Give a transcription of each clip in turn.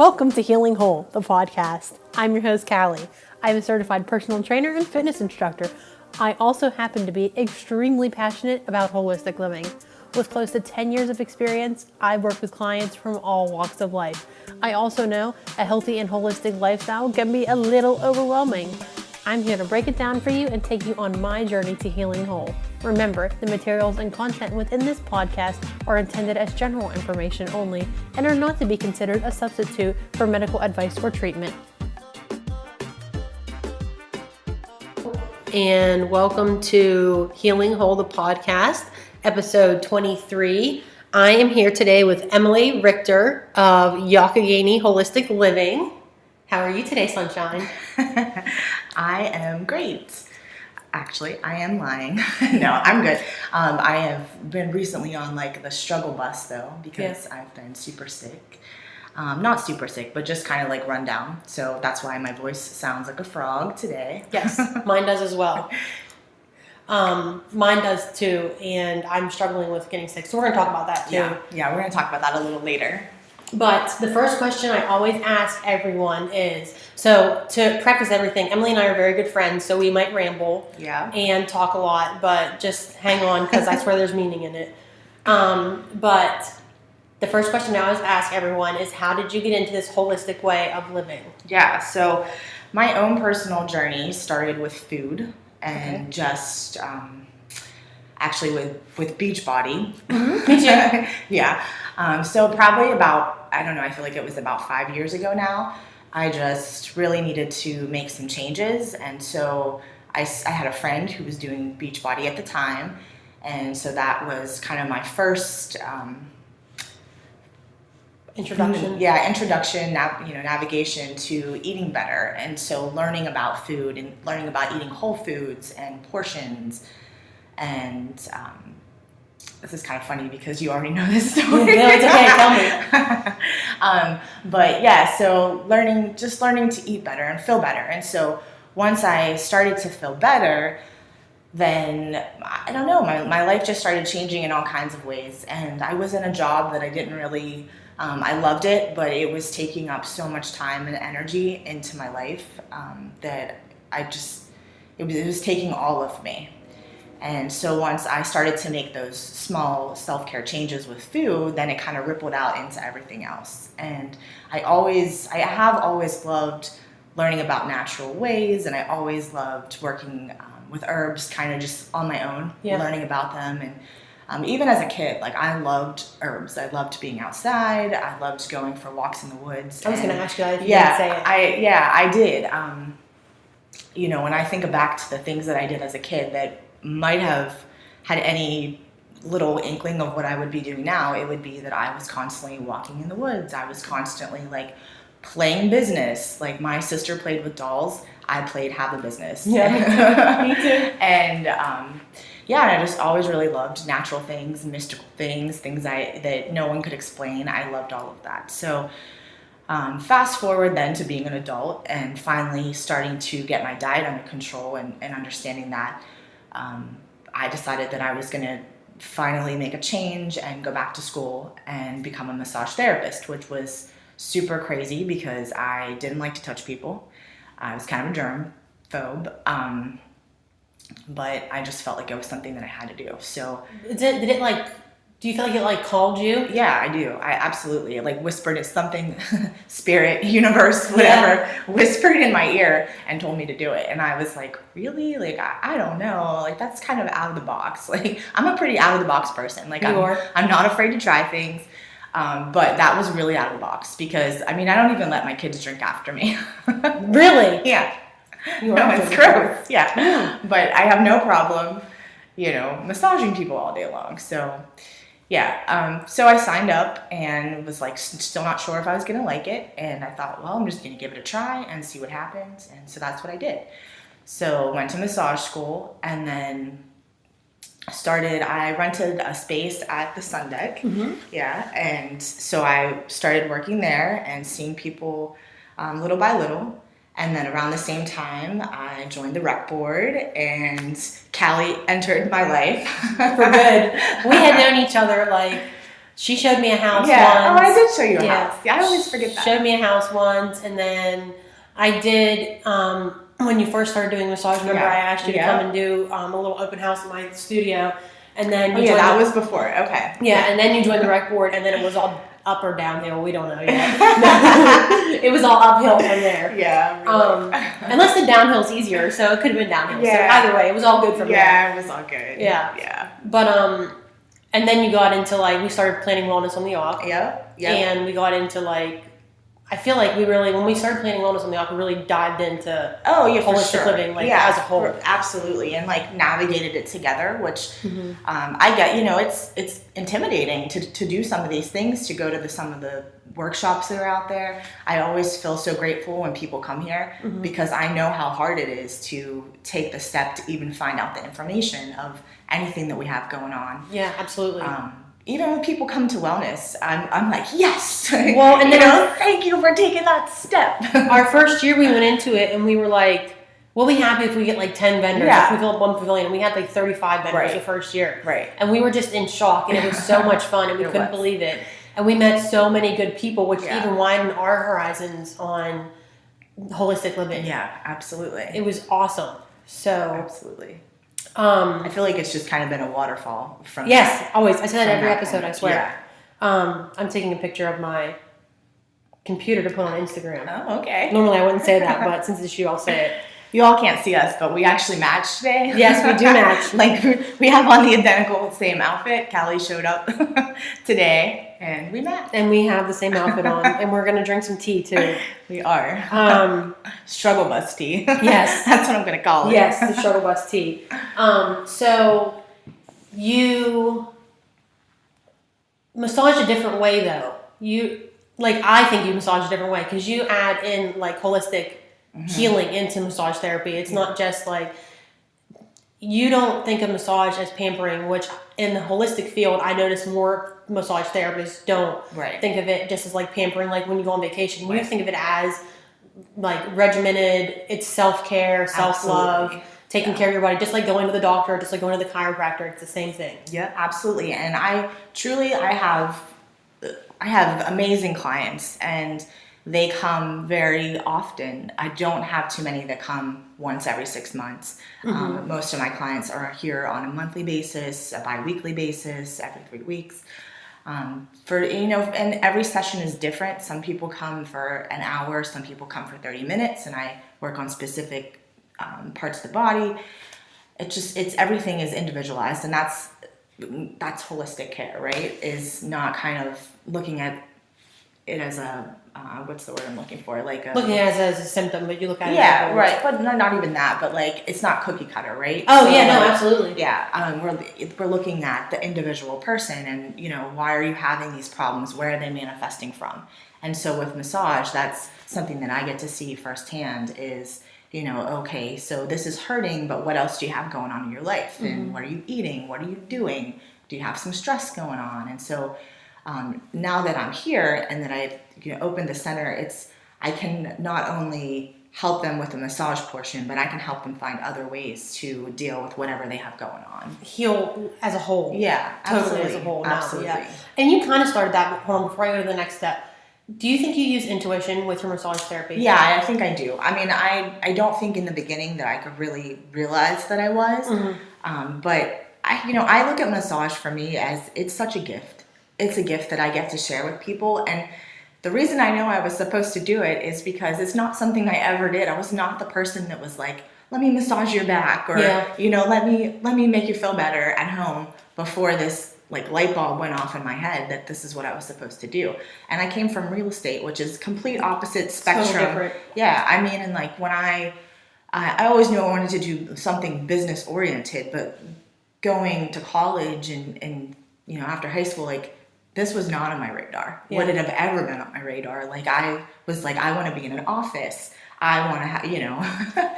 Welcome to Healing Whole, the podcast. I'm your host, Callie. I'm a certified personal trainer and fitness instructor. I also happen to be extremely passionate about holistic living. With close to 10 years of experience, I've worked with clients from all walks of life. I also know a healthy and holistic lifestyle can be a little overwhelming. I'm here to break it down for you and take you on my journey to healing whole. Remember, the materials and content within this podcast are intended as general information only and are not to be considered a substitute for medical advice or treatment. And welcome to Healing Whole, the podcast, episode 23. I am here today with Emily Richter of Youghiogheny Holistic Living. How are you today, Sunshine? I am great. Actually, I am lying. No, I'm good. I have been recently on the struggle bus though, because I've been super sick. Not super sick, but just kind of run down. So that's why my voice sounds like a frog today. Yes, mine does as well. Mine does too, and I'm struggling with getting sick. So we're going to talk about that too. Yeah, we're going to talk about that a little later. But the first question I always ask everyone is, so to preface everything, Emily and I are very good friends, so we might ramble and talk a lot, but just hang on because I swear there's meaning in it. But the first question I always ask everyone is, how did you get into this holistic way of living? Yeah, so my own personal journey started with food and just actually with Beachbody. Mm-hmm. Me too. Yeah. So probably about, I don't know, I feel like it was about 5 years ago now, I just really needed to make some changes. And so I had a friend who was doing Beachbody at the time. And so that was kind of my first introduction. Navigation to eating better. And so learning about food and learning about eating whole foods and portions. And this is kind of funny because you already know this story. No, it's okay. Tell me. But yeah, so learning to eat better and feel better. And so once I started to feel better, then I don't know, my life just started changing in all kinds of ways. And I was in a job that I didn't really, I loved it, but it was taking up so much time and energy into my life that it was taking all of me. And so once I started to make those small self-care changes with food, then it kind of rippled out into everything else. And I have always loved learning about natural ways, and I always loved working with herbs kind of just on my own, learning about them. And even as a kid, I loved herbs. I loved being outside. I loved going for walks in the woods. I was going to ask you that if you didn't say it. I did. When I think back to the things that I did as a kid that might have had any little inkling of what I would be doing now, it would be that I was constantly walking in the woods. I was constantly playing business. My sister played with dolls. I played have a business. Yeah, me too. And I just always really loved natural things, mystical things that no one could explain. I loved all of that. So fast forward then to being an adult and finally starting to get my diet under control and understanding that. I decided that I was going to finally make a change and go back to school and become a massage therapist, which was super crazy because I didn't like to touch people. I was kind of a germ phobe, but I just felt like it was something that I had to do. So do you feel like it called you? Yeah, I do. I absolutely whispered. It's something, spirit, universe, whatever, whispered in my ear and told me to do it. And I was like, really? I don't know. That's kind of out of the box. I'm a pretty out of the box person. I'm not afraid to try things. But that was really out of the box because, I don't even let my kids drink after me. Really? Yeah. No, it's gross. Yeah. But I have no problem, massaging people all day long. So so I signed up and was still not sure if I was going to like it. And I thought, well, I'm just going to give it a try and see what happens. And so that's what I did. So went to massage school and then I rented a space at the Sun Deck. Mm-hmm. Yeah. And so I started working there and seeing people little by little. And then around the same time, I joined the rec board, and Callie entered my life. For good. We had known each other She showed me a house Yeah. once. Oh, I did show you a house. Yeah, I always forget that. Showed me a house once, and then I did, when you first started doing massage, remember I asked you to come and do a little open house in my studio, and then you joined that was before. Okay. Yeah, and then you joined the rec board, and then it was all up or downhill. We don't know yet. It was all uphill from there. Yeah. Really. Unless the downhill's easier, so it could have been downhill. Yeah. So either way, it was all good from there. Yeah, it was all good. Yeah. Yeah. But and then you got into we started planning wellness on the Yacht. Yeah. And we got into I feel like we really, when we started planning wellness on the Yacht, we really dived into holistic living, as a whole. Absolutely, and navigated it together, which I get. It's intimidating to do some of these things, to go to some of the workshops that are out there. I always feel so grateful when people come here because I know how hard it is to take the step to even find out the information of anything that we have going on. Yeah, absolutely. Even when people come to wellness, I'm like, yes. Well, and then thank you for taking that step. Our first year we went into it and we were like, we'll be happy if we get 10 vendors. Yeah. If we fill up one pavilion, and we had 35 vendors the first year. Right. And we were just in shock, and it was so much fun, and we couldn't believe it. And we met so many good people, which even widened our horizons on holistic living. Yeah, absolutely. It was awesome. So absolutely. I feel like it's just kind of been a waterfall from. Yes, always. I say that every episode. I swear. Yeah. I'm taking a picture of my computer to put on Instagram. Oh, okay. Normally I wouldn't say that, but since it's you, I'll say it. You all can't see us, but we actually match today. Yes, we do match. We have on the identical same outfit. Callie showed up today, and we matched. And we have the same outfit on, and we're gonna drink some tea too. We are. Struggle bus tea. Yes, that's what I'm gonna call it. Yes, the struggle bus tea. So you massage a different way, though. I think you massage a different way because you add in holistic healing into massage therapy. It's not just you don't think of massage as pampering, which in the holistic field, I notice more massage therapists don't think of it just as pampering, when you go on vacation. You think of it as regimented, it's self-care, self-love, taking care of your body, just like going to the doctor, just like going to the chiropractor. It's the same thing. Yeah, absolutely. And I have amazing clients, and they come very often. I don't have too many that come once every 6 months. Most of my clients are here on a monthly basis, a bi-weekly basis, every 3 weeks. And every session is different. Some people come for an hour, some people come for 30 minutes, and I work on specific parts of the body. Everything is individualized, and that's holistic care, right? Is not kind of looking at it as a what's the word I'm looking for? Looking at it as a symptom, but you look at it. Yeah, right. But not even that. But it's not cookie cutter, right? Oh, so, no, absolutely. Yeah. We're looking at the individual person, and why are you having these problems? Where are they manifesting from? And so with massage, that's something that I get to see firsthand. Is okay, so this is hurting, but what else do you have going on in your life? And what are you eating? What are you doing? Do you have some stress going on? And so now that I'm here and that I've opened the center, I can not only help them with the massage portion, but I can help them find other ways to deal with whatever they have going on. Heal as a whole. Yeah, totally as a whole. Absolutely. Yeah. And you kind of started that before I go to the next step. Do you think you use intuition with your massage therapy? Yeah, I think I do. I mean, I don't think in the beginning that I could really realize that I was, but I look at massage for me as it's such a gift. It's a gift that I get to share with people, and the reason I know I was supposed to do it is because it's not something I ever did. I was not the person that was like, let me massage your back, or let me make you feel better at home before this light bulb went off in my head that this is what I was supposed to do. And I came from real estate, which is complete opposite spectrum. So different. Yeah, I mean, and when I always knew I wanted to do something business oriented, but going to college and after high school, this was not on my radar. Would it have ever been on my radar? I was I want to be in an office. I want to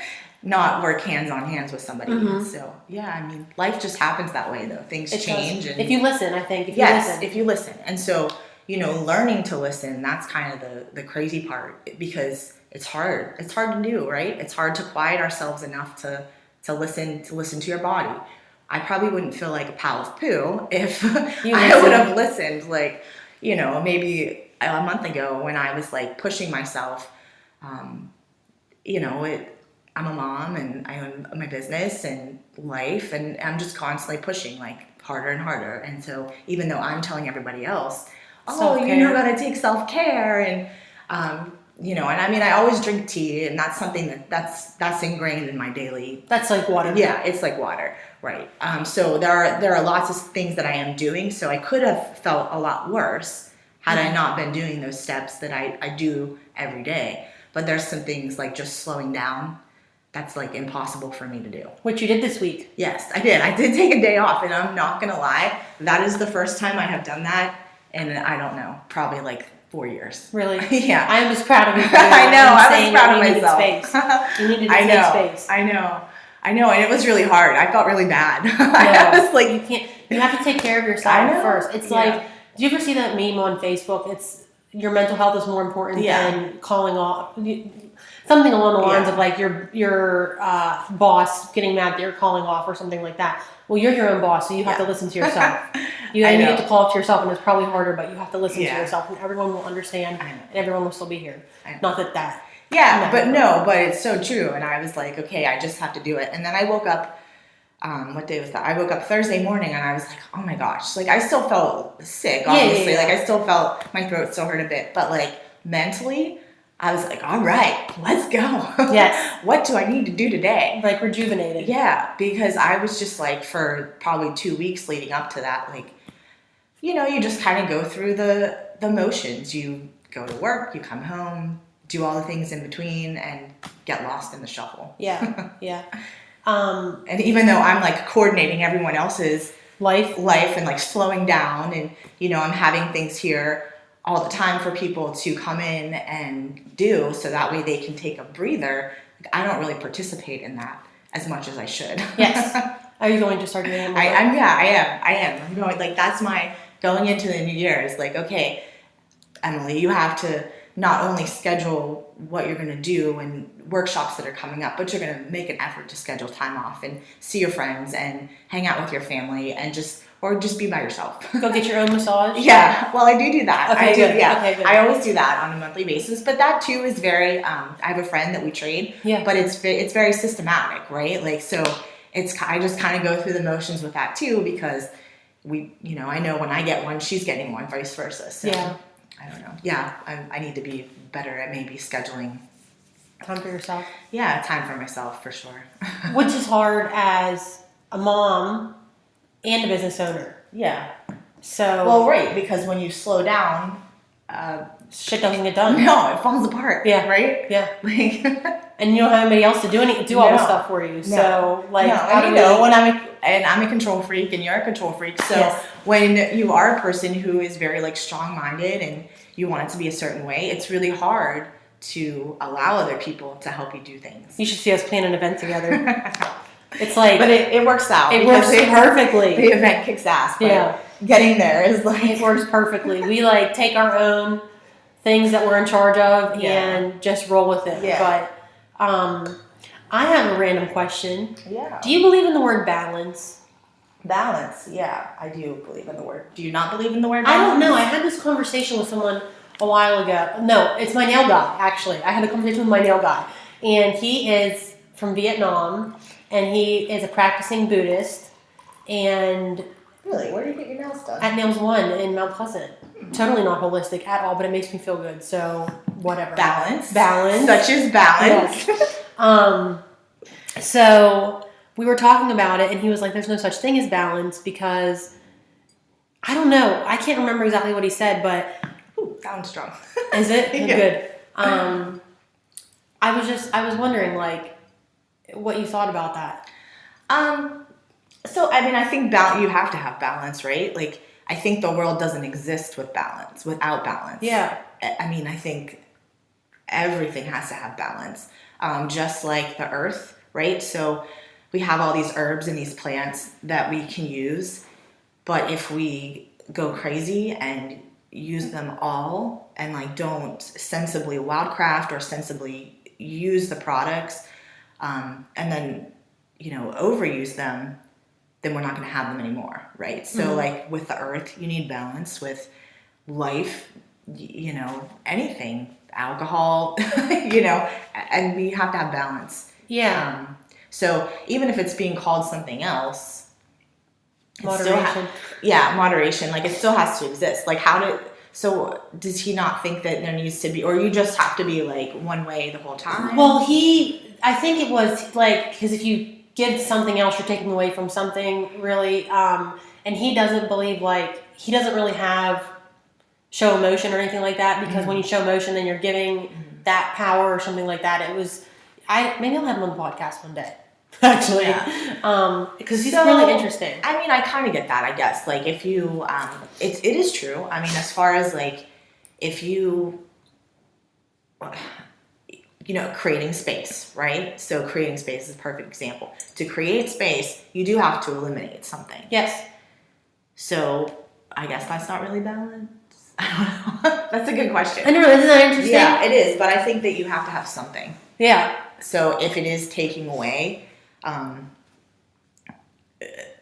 not work hands on hands with somebody. So I mean, life just happens that way, though. Things change. And if you listen, I think. If you listen. And so, learning to listen, that's kind of the crazy part, because it's hard. It's hard to do, right? It's hard to quiet ourselves enough to listen to your body. I probably wouldn't feel like a pile of poo if You I listened. would have listened, like, maybe a month ago when I was like pushing myself. You know, I'm a mom and I own my business and life, and I'm just constantly pushing like harder and harder. And so even though I'm telling everybody else, oh, Self-care. gotta take self-care, and and I mean, I always drink tea, and that's something that's ingrained in my daily. That's like water. Yeah, it's like water, right? So there are lots of things that I am doing. So I could have felt a lot worse had I not been doing those steps that I do every day. But there's some things like just slowing down that's like impossible for me to do. Which you did this week. Yes, I did. I did take a day off, and I'm not gonna lie, that is the first time I have done that, and I don't know, probably like 4 years. Really? Yeah. I'm just proud of you. I know. I was proud of myself. Space. You needed to take space. I know, and it was really hard. I felt really bad. No, I was like, you have to take care of yourself first. It's like, do you ever see that meme on Facebook? It's your mental health is more important than calling off. Something along the lines of like your boss getting mad that you're calling off or something like that. Well, you're your own boss, so you have to listen to yourself. You get to call off to yourself, and it's probably harder, but you have to listen to yourself, and everyone will understand, and everyone will still be here. Not that. Yeah, but it's so true. And I was like, okay, I just have to do it. And then I woke up. What day was that? I woke up Thursday morning, and I was like, oh my gosh, like I still felt sick, obviously. Like I still felt my throat still hurt a bit, but like mentally, I was like, all right, let's go. Yes. What do I need to do today? Like rejuvenated. Yeah, because I was just like, for probably 2 weeks leading up to that, like, you just kind of go through the motions. You go to work, you come home, do all the things in between, and get lost in the shuffle. Yeah. And even though I'm like coordinating everyone else's life and like slowing down, and I'm having things here all the time for people to come in and do, so that way they can take a breather. Like, I don't really participate in that as much as I should. Yes. Are you going to start doing it more? I am. Like that's my going into the new year is like, okay, Emily, you have to not only schedule what you're going to do and workshops that are coming up, but you're going to make an effort to schedule time off and see your friends and hang out with your family and just be by yourself. Go get your own massage? Yeah. Well, I do that. Okay, I do. good. Yeah. Okay, good. I always do that on a monthly basis, but that too is very, I have a friend that we trade, but it's very systematic, right? Like, so I just kind of go through the motions with that too, because I know when I get one, she's getting one, vice versa. So. Yeah. I don't know. Yeah, I need to be better at maybe scheduling. Time for yourself? Yeah, time for myself, for sure. Which is hard as a mom and a business owner. Yeah. So. Well, right, because when you slow down, shit doesn't get done. No, it falls apart. Yeah. Right? Yeah. Like, and you don't have anybody else to do all the stuff for you. So, like, when I'm a control freak and you're a control freak. So when you are a person who is very like strong-minded and you want it to be a certain way, it's really hard to allow other people to help you do things. You should see us plan an event together. It's like, but it works out. It works perfectly. The event kicks ass. But getting there is like, it works perfectly. We like take our own things that we're in charge of and just roll with it. Yeah. But I have a random question. Yeah. Do you believe in the word balance? Balance, yeah, I do believe in the word. Do you not believe in the word balance? I don't know. I had this conversation with someone a while ago. No, it's my nail guy, actually. I had a conversation with my nail guy. And he is from Vietnam, and he is a practicing Buddhist. And really, where do you get your nails done? At Nails One in Mount Pleasant. Totally not holistic at all, but it makes me feel good. So whatever. Balance. Such as balance. Yes. So we were talking about it, and he was like, "There's no such thing as balance because I don't know. I can't remember exactly what he said, but sounds strong. Is it Yeah. good? I was wondering like what you thought about that. So I mean, I think you have to have balance, right? Like, I think the world doesn't exist without balance. Yeah. I mean, I think everything has to have balance, just like the earth, right? So we have all these herbs and these plants that we can use, but if we go crazy and use them all and like don't sensibly wildcraft or sensibly use the products, and then overuse them, then we're not going to have them anymore, right? So like with the earth, you need balance. With life, anything, alcohol, and we have to have balance. Yeah. So even if it's being called something else, Moderation. Moderation. Like it still has to exist. Like so does he not think that there needs to be, or you just have to be like one way the whole time? Well, I think it was like, because if you give something else, you're taking away from something, really. And he doesn't believe, like, he doesn't really have show emotion or anything like that, because when you show emotion, then you're giving that power or something like that. Maybe I'll have him on the podcast one day, actually. Because he's really interesting. I mean, I kind of get that, I guess. Like, if you, it is true. I mean, as far as, like, if you, creating space, right? So creating space is a perfect example. To create space, you do have to eliminate something. Yes. So I guess that's not really balanced. I don't know. That's a good question. I know, isn't that interesting? Yeah, it is. But I think that you have to have something. Yeah. So if it is taking away,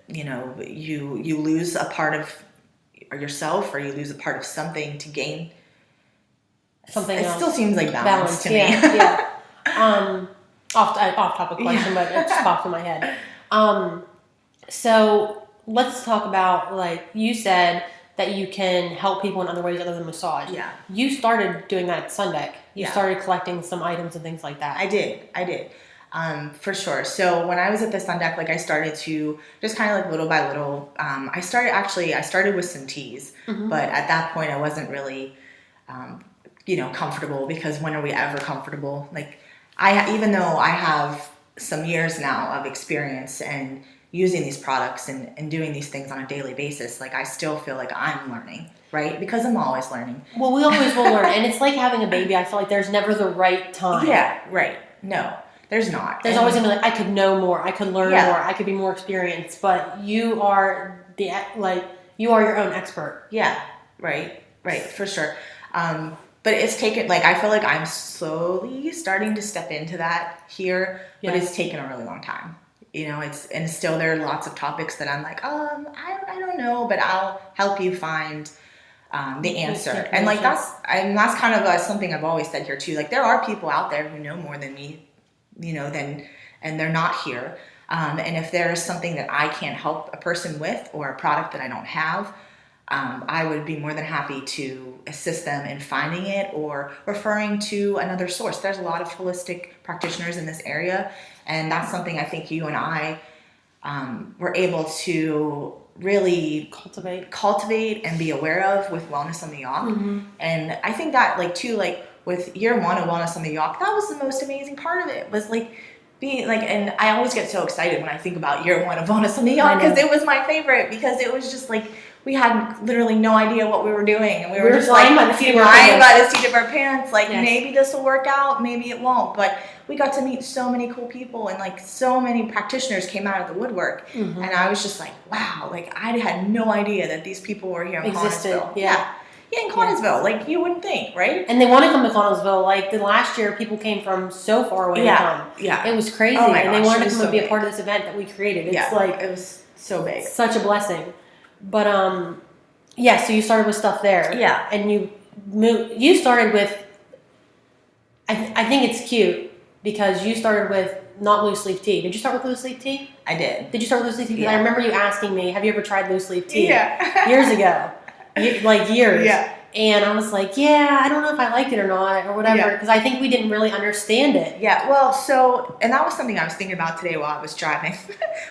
you lose a part of yourself, or you lose a part of something to gain something else. It still seems like balance to me. Yeah. Off topic question, but it just popped in my head. So let's talk about, like, you said that you can help people in other ways other than massage. Yeah. You started doing that at Sun Deck. You started collecting some items and things like that. I did. For sure. So when I was at the Sun Deck, like, I started to just kind of like little by little, I started with some teas, but at that point I wasn't really, comfortable, because when are we ever comfortable? Like, even though I have some years now of experience and using these products and doing these things on a daily basis, like, I still feel like I'm learning, right? Because I'm always learning. Well, we always will learn. And it's like having a baby. I feel like there's never the right time. Yeah, right. No, there's not. There's always going to be like, I could know more. I could learn more. I could be more experienced. But you are you are your own expert. Yeah, right, for sure. But it's taken, like, I feel like I'm slowly starting to step into that here, but it's taken a really long time. And still there are lots of topics that I'm like, I don't know, but I'll help you find the answer. And like, that's kind of something I've always said here too. Like, there are people out there who know more than me, and they're not here. And if there's something that I can't help a person with, or a product that I don't have, I would be more than happy to assist them in finding it or referring to another source. There's a lot of holistic practitioners in this area, and that's something I think you and I were able to really cultivate and be aware of with Wellness on the Yacht. And I think that, like, too, like, with year one of Wellness on the Yacht, that was the most amazing part of it, was like being like, and I always get so excited when I think about year one of Wellness on the Yacht, because it was my favorite, because it was just like, we had literally no idea what we were doing, and we were just flying like by the seat of our pants. Like, maybe this will work out, maybe it won't. But we got to meet so many cool people, and like, so many practitioners came out of the woodwork, and I was just like, wow, like, I had no idea that these people were here in Connellsville. Yeah, in Connellsville, like, you wouldn't think, right? And they want to come to Connellsville. Like, the last year, people came from so far away to come. Yeah, it was crazy, oh my and gosh, they wanted to come so and be big. a part of this event that we created. It's like, it was so big, such a blessing. But so you started with stuff there. Yeah. And you started with, I think it's cute, because you started with not loose leaf tea. Did you start with loose leaf tea? I did. Did you start with loose leaf tea? Yeah. I remember you asking me, have you ever tried loose leaf tea? Yeah. Years ago. Years. Yeah. And I was like, I don't know if I liked it or not, or whatever, because I think we didn't really understand it. Yeah, well, so, and that was something I was thinking about today while I was driving.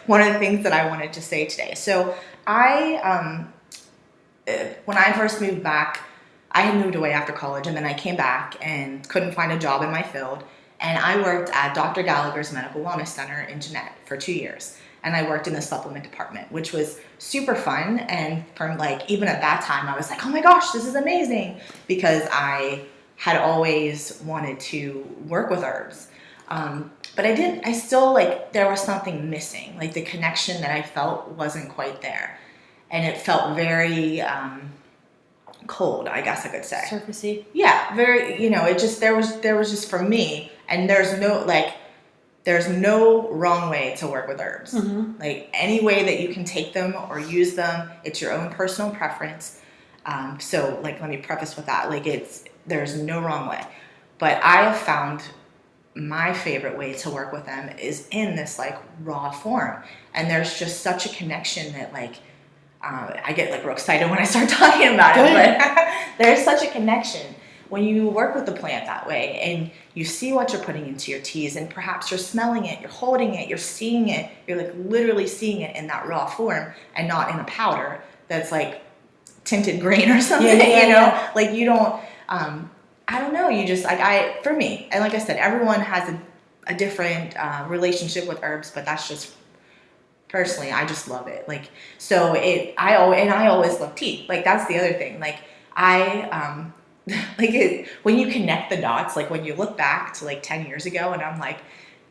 One of the things that I wanted to say today. So when I first moved back, I had moved away after college, and then I came back and couldn't find a job in my field. And I worked at Dr. Gallagher's Medical Wellness Center in Jeanette for 2 years. And I worked in the supplement department, which was super fun. And from, like, even at that time, I was like, oh my gosh, this is amazing, because I had always wanted to work with herbs. But I still, like, there was something missing. Like, the connection that I felt wasn't quite there. And it felt very cold, I guess I could say. Surfacey. Yeah, very, it just, there was just, for me, and there's no, like, there's no wrong way to work with herbs. Like any way that you can take them or use them, it's your own personal preference. So like, let me preface with that. Like there's no wrong way. But I have found my favorite way to work with them is in this like raw form. And there's just such a connection that like, I get like real excited when I start talking about it, but there's such a connection when you work with the plant that way and you see what you're putting into your teas, and perhaps you're smelling it, you're holding it, you're seeing it, you're like literally seeing it in that raw form and not in a powder that's like tinted green or something, you know, like you don't, I don't know, you just like, for me, and like I said, everyone has a different relationship with herbs, but that's just personally, I just love it. Like, so I always love tea. Like, that's the other thing. Like, when you connect the dots, like when you look back to like 10 years ago and I'm like,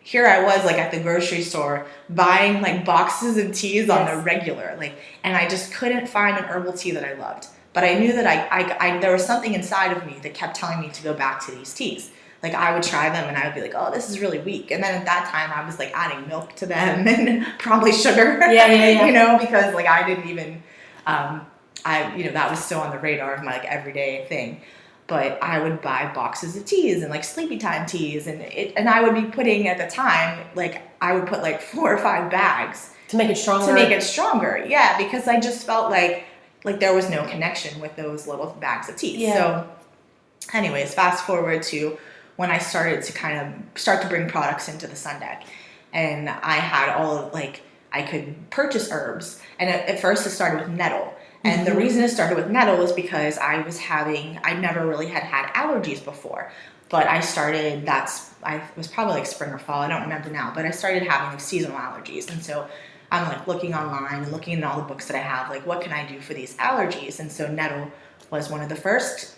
here I was like at the grocery store buying like boxes of teas on the regular, like, and I just couldn't find an herbal tea that I loved. But I knew that I there was something inside of me that kept telling me to go back to these teas. Like I would try them and I would be like, oh, this is really weak. And then at that time I was like adding milk to them and probably sugar, you know, because like I didn't even, that was still on the radar of my like everyday thing. But I would buy boxes of teas and like sleepy time teas, and I would be putting at the time, like I would put like 4 or 5 bags to make it stronger. Yeah, because I just felt like there was no connection with those little bags of teas. Yeah. So anyways, fast forward to when I started to kind of start to bring products into the Sun Deck, and I had I could purchase herbs, and at first it started with nettle. And the reason it started with nettle was because I never really had allergies before, but I was probably like spring or fall, I don't remember now, but I started having like seasonal allergies. And so I'm like looking online and looking at all the books that I have, like what can I do for these allergies? And so nettle was one of the first,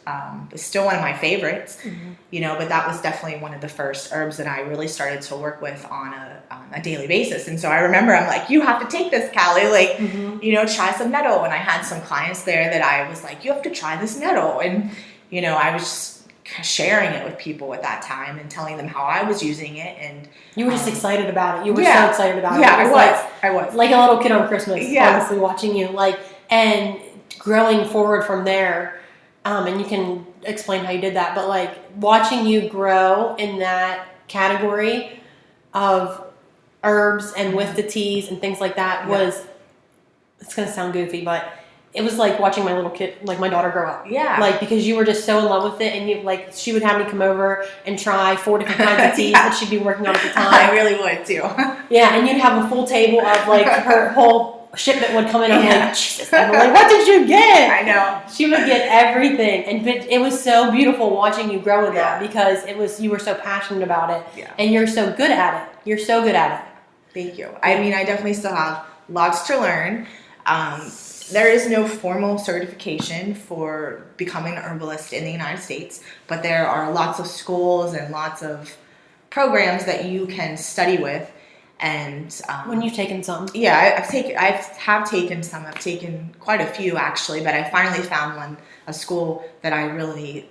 it's still one of my favorites, but that was definitely one of the first herbs that I really started to work with on a daily basis. And so I remember I'm like, you have to take this, Callie, like, try some nettle. And I had some clients there that I was like, you have to try this nettle. And, I was just sharing it with people at that time and telling them how I was using it. And you were just excited about it. You were so excited about it. Yeah, I was. Like a little kid on Christmas, honestly, watching you. And growing forward from there, and you can explain how you did that, but like watching you grow in that category of herbs and with the teas and things like that was, it's going to sound goofy, but it was like watching my little kid, like my daughter grow up. Yeah. Like, because you were just so in love with it, and she would have me come over and try 4 different kinds of teas that she'd be working on at the time. I really would too. Yeah, and you'd have a full table of like her whole shipment would come in. I'm like, Jesus, Emily, what did you get? I know. She would get everything, and it was so beautiful watching you grow in that, because you were so passionate about it, and you're so good at it. You're so good at it. Thank you. I mean, I definitely still have lots to learn. There is no formal certification for becoming an herbalist in the United States, but there are lots of schools and lots of programs that you can study with. And when you've taken some, I have taken some. I've taken quite a few actually, but I finally found a school that I really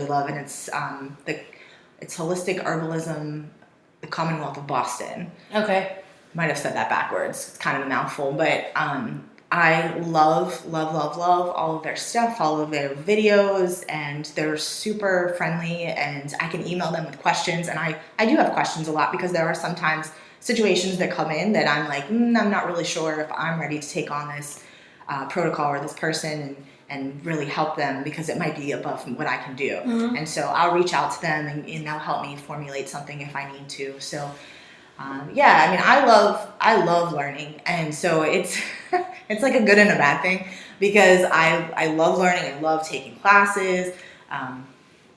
love, and it's Holistic Herbalism, the Commonwealth of Boston. Okay, might have said that backwards. It's kind of a mouthful, but I love all of their stuff, all of their videos, and they're super friendly, and I can email them with questions, and I do have questions a lot, because there are sometimes situations that come in that I'm like, I'm not really sure if I'm ready to take on this protocol or this person and really help them, because it might be above what I can do. And so I'll reach out to them and they'll help me formulate something if I need to. So I mean, I love learning, and so it's it's like a good and a bad thing, because I love learning, I love taking classes,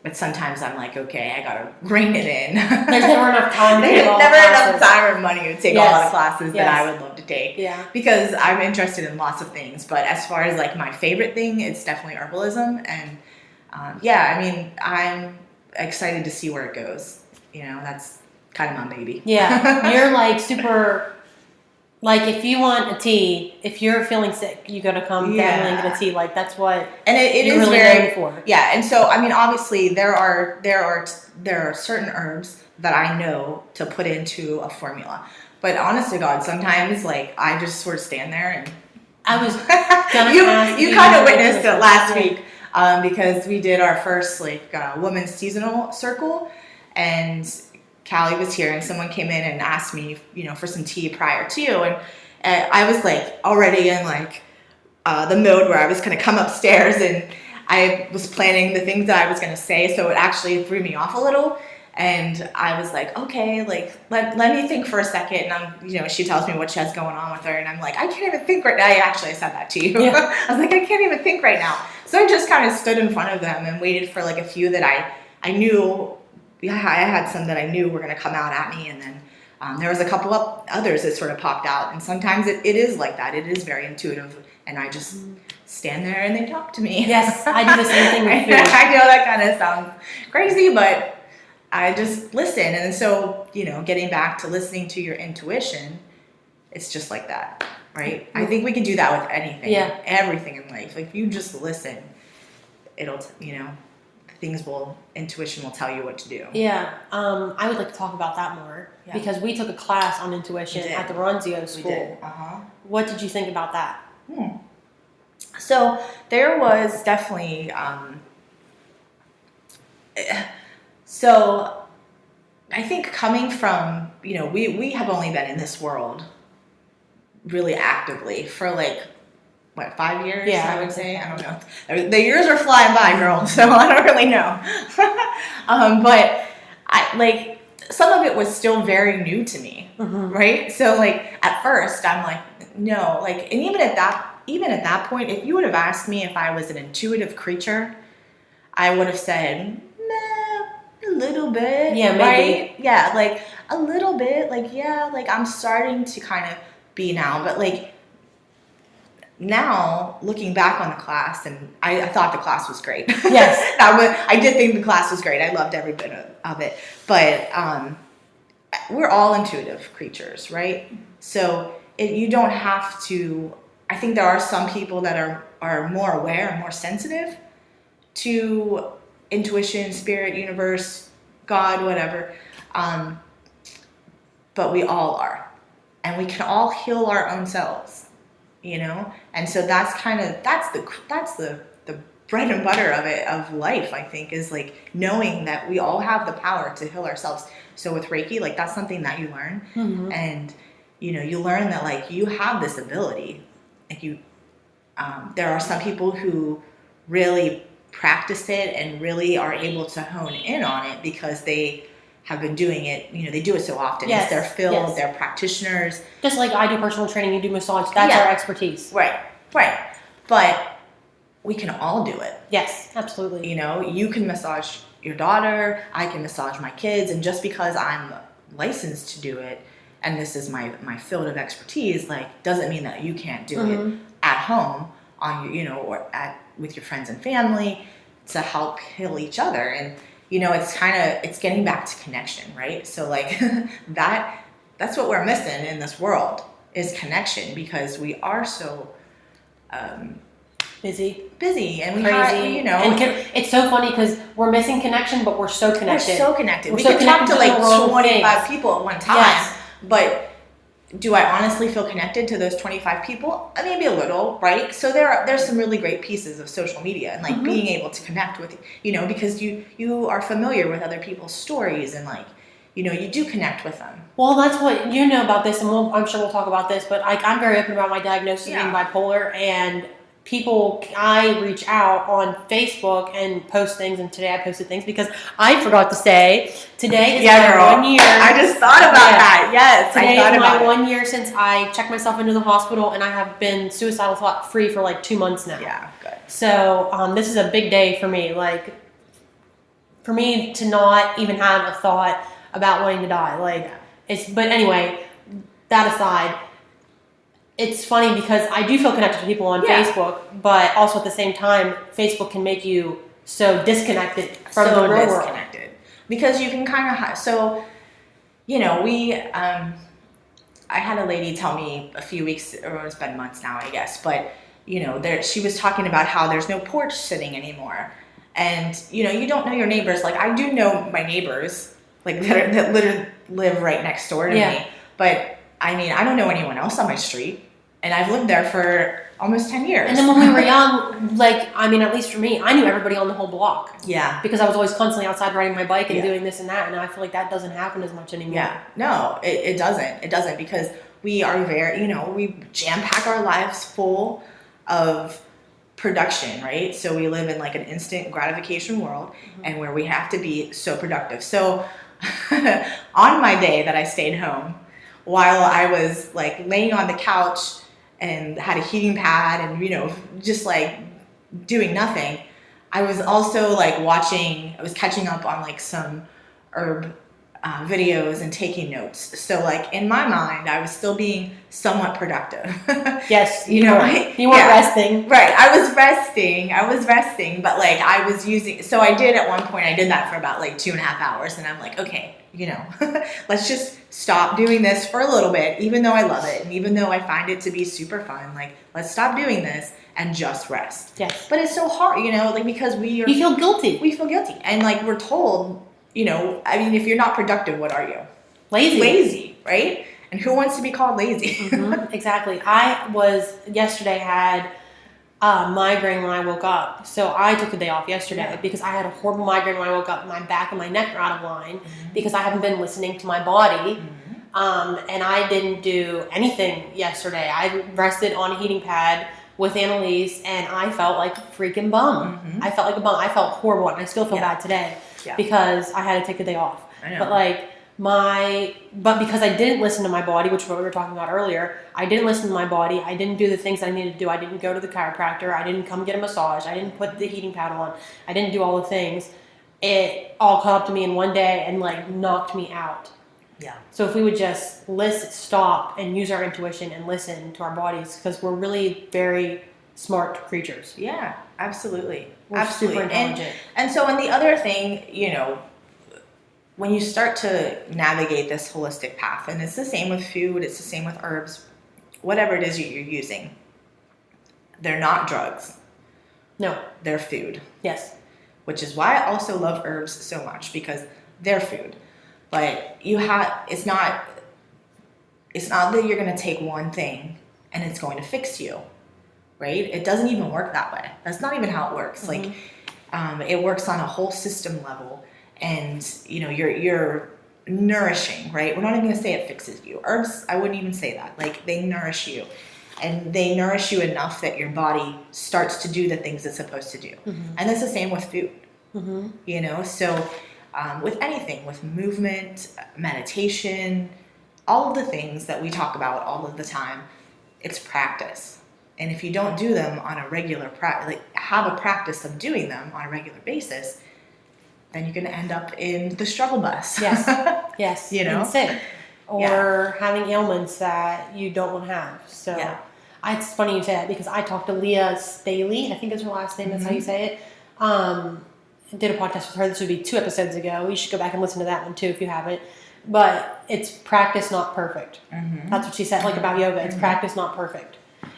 but sometimes I'm like, okay, I gotta rein it in. There's never enough time to take all the never classes. enough time or money to take all the classes that I would love to take. Yeah. Because I'm interested in lots of things, but as far as like my favorite thing, it's definitely herbalism, and I mean, I'm excited to see where it goes. That's kind of my baby. Yeah, you're like super, Like, if you want a tea, if you're feeling sick, you got to come definitely and get a tea. Like, that's what and it is really very known for. Yeah, and so I mean, obviously there are certain herbs that I know to put into a formula, but honest to God, sometimes like I just sort of stand there and I was gonna ask you kind of witnessed it last week because we did our first women's seasonal circle, and Callie was here, and someone came in and asked me, for some tea prior to, and I was like already in the mode where I was going to come upstairs, and I was planning the things that I was going to say, so it actually threw me off a little, and I was like, okay, let me think for a second, and she tells me what she has going on with her, and I'm like, I can't even think right now. I said that to you. Yeah. I was like, I can't even think right now. So I just kind of stood in front of them and waited for a few that I knew. I had some that I knew were going to come out at me, and then there was a couple of others that sort of popped out, and sometimes it is like that. It is very intuitive, and I just stand there and they talk to me. Yes, I do the same thing with food. I know that kind of sounds crazy, but I just listen. And so, getting back to listening to your intuition, it's just like that, right? I think we can do that with anything, everything in life. If you just listen, it'll, intuition will tell you what to do. Yeah. I would like to talk about that more because we took a class on intuition at the Ronzio School. We did. Uh-huh. What did you think about that? So there was definitely, so I think coming from, we have only been in this world really actively for 5 years, I would say. I don't know. The years are flying by, girl, so I don't really know. But some of it was still very new to me, right? So at first I'm like, no, and even at that point, if you would have asked me if I was an intuitive creature, I would have said, nah, a little bit. Yeah, maybe. Right? Yeah, a little bit. I'm starting to kind of be now, but now, looking back on the class, and I thought the class was great. Yes. I did think the class was great. I loved every bit of it. But we're all intuitive creatures, right? So you don't have to... I think there are some people that are more aware and more sensitive to intuition, spirit, universe, God, whatever. But we all are. And we can all heal our own selves. And so that's the bread and butter of life, I think, is knowing that we all have the power to heal ourselves. So with Reiki, that's something that you learn, and you learn that you have this ability. There are some people who really practice it and really are able to hone in on it because they have been doing it, they do it so often. Yes. It's their field, they're practitioners. Just like I do personal training, you do massage, that's our expertise. Right. But we can all do it. Yes, absolutely. You can massage your daughter, I can massage my kids, and just because I'm licensed to do it, and this is my field of expertise, doesn't mean that you can't do it at home on or with your friends and family to help heal each other. And it's getting back to connection, right? So that's what we're missing in this world is connection, because we are so busy and we crazy, and it's so funny because we're missing connection, but we're so connected. We can talk to 25 people at one time, but do I honestly feel connected to those 25 people? Maybe a little, right? So there's some really great pieces of social media and being able to connect with, because you are familiar with other people's stories and you do connect with them. Well, that's what you know about this, and I'm sure we'll talk about this, but I'm very open about my diagnosis of being bipolar, and I reach out on Facebook and post things, and today I posted things because I forgot to say today is my 1 year. I just thought about that. Yes, today is my 1 year since I checked myself into the hospital, and I have been suicidal thought free for 2 months now. Yeah, good. So this is a big day for me. For me to not even have a thought about wanting to die. But anyway, that aside. It's funny because I do feel connected to people on Facebook, but also at the same time, Facebook can make you so disconnected from the real world. Because you can kind of... So, we... I had a lady tell me a few weeks, or it's been months now, I guess, but she was talking about how there's no porch sitting anymore. And, you don't know your neighbors. Like, I do know my neighbors, like, that literally live right next door to me. But, I mean, I don't know anyone else on my street. And I've lived there for almost 10 years. And then when we were young, like, I mean, at least for me, I knew everybody on the whole block. Yeah. Because I was always constantly outside riding my bike and doing this and that. And I feel like that doesn't happen as much anymore. Yeah. No, it doesn't. It doesn't, because we are very, we jam-pack our lives full of production, right? So we live in like an instant gratification world, and where we have to be so productive. So on my day that I stayed home, while I was like laying on the couch and had a heating pad and, just like doing nothing, I was also like I was catching up on like some herb videos and taking notes. So like in my mind, I was still being somewhat productive. Yes, you weren't resting. Right. I was resting, but like I was so I did at one point, I did that for about like 2.5 hours, and I'm like, okay, let's just stop doing this for a little bit, even though I love it. And even though I find it to be super fun, like, let's stop doing this and just rest. Yes. But it's so hard, like, because you feel guilty. We feel guilty. And like, we're told, I mean, if you're not productive, what are you? Lazy, right? And who wants to be called lazy? Exactly. I yesterday had migraine when I woke up. So I took the day off yesterday because I had a horrible migraine when I woke up. My back and my neck are out of line because I haven't been listening to my body. And I didn't do anything yesterday. I rested on a heating pad with Annalise, and I felt like a freaking bum. I felt like a bum. I felt horrible, and I still feel bad today because I had to take the day off. I know. But like but because I didn't listen to my body, which is what we were talking about earlier, I didn't listen to my body. I didn't do the things I needed to do. I didn't go to the chiropractor. I didn't come get a massage. I didn't put the heating pad on. I didn't do all the things. It all caught up to me in one day and like knocked me out. Yeah. So if we would just stop and use our intuition and listen to our bodies, because we're really very smart creatures. Yeah, absolutely. We're absolutely. super intelligent. And so, and the other thing, when you start to navigate this holistic path, and it's the same with food, it's the same with herbs, whatever it is you're using, they're not drugs. No. They're food. Yes. Which is why I also love herbs so much, because they're food. But it's not that you're going to take one thing and it's going to fix you, right? It doesn't even work that way. That's not even how it works. Like, it works on a whole system level. And you're nourishing, right? We're not even gonna say it fixes you. Herbs, I wouldn't even say that. Like, they nourish you, and they nourish you enough that your body starts to do the things it's supposed to do. And it's the same with food. So with anything, with movement, meditation, all of the things that we talk about all of the time, it's practice. And if you don't do them on a regular have a practice of doing them on a regular basis, then you're going to end up in the struggle bus. Yes. And sick. Or having ailments that you don't want to have. So it's funny you say that, because I talked to Leah Staley, I think is her last name, that's how you say it. Did a podcast with her. This would be 2 episodes ago. You should go back and listen to that one too if you haven't. But it's practice, not perfect. That's what she said, like, about yoga. It's practice, not perfect.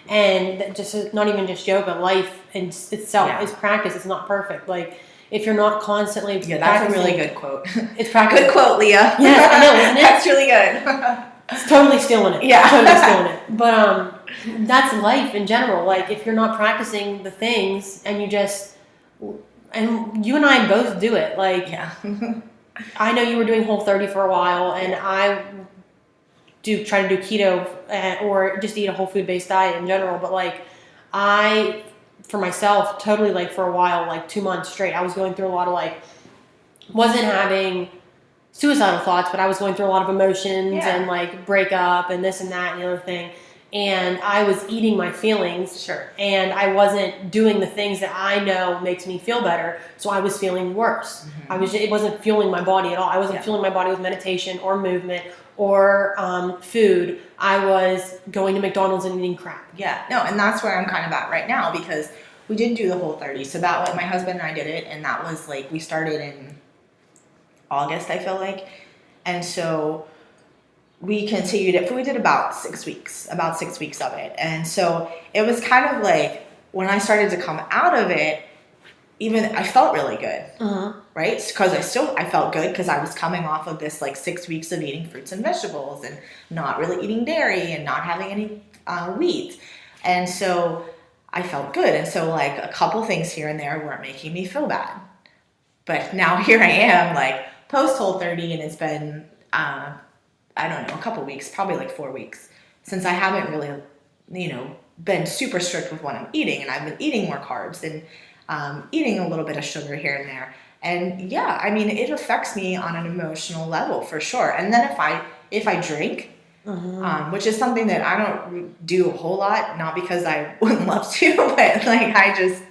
And just not even just yoga, life in itself is practice. It's not perfect. Like, if you're not constantly that's a really good quote. It's practice. Good quote, Leah. Yes, I know, isn't it? That's really good. It's totally stealing it. Yeah. Totally stealing it. But that's life in general. Like, if you're not practicing the things and and you and I both do it. Like, I know you were doing Whole30 for a while, and I try to do keto or just eat a whole food based diet in general. But like, for myself, totally, like, for a while, like 2 months straight, I was going through a lot of, like, wasn't having suicidal thoughts, but I was going through a lot of emotions and like breakup and this and that and the other thing. And I was eating my feelings. Sure. And I wasn't doing the things that I know makes me feel better. So I was feeling worse. It wasn't fueling my body at all. I wasn't fueling my body with meditation or movement or food. I was going to McDonald's and eating crap. Yeah. No, and that's where I'm kind of at right now, because we did do the Whole30. So that, my husband and I did it, and that was like, we started in August, I feel like. And so we continued it. We did about 6 weeks of it. And so it was kind of like when I started to come out of it, even I felt really good, right? Because I felt good because I was coming off of this like 6 weeks of eating fruits and vegetables and not really eating dairy and not having any wheat. And so I felt good. And so like a couple things here and there weren't making me feel bad. But now here I am like post Whole30 and it's been, I don't know, a couple weeks, probably like 4 weeks since I haven't really, been super strict with what I'm eating. And I've been eating more carbs and eating a little bit of sugar here and there. And yeah, I mean, it affects me on an emotional level for sure. And then if I drink, which is something that I don't do a whole lot, not because I wouldn't love to, but like I just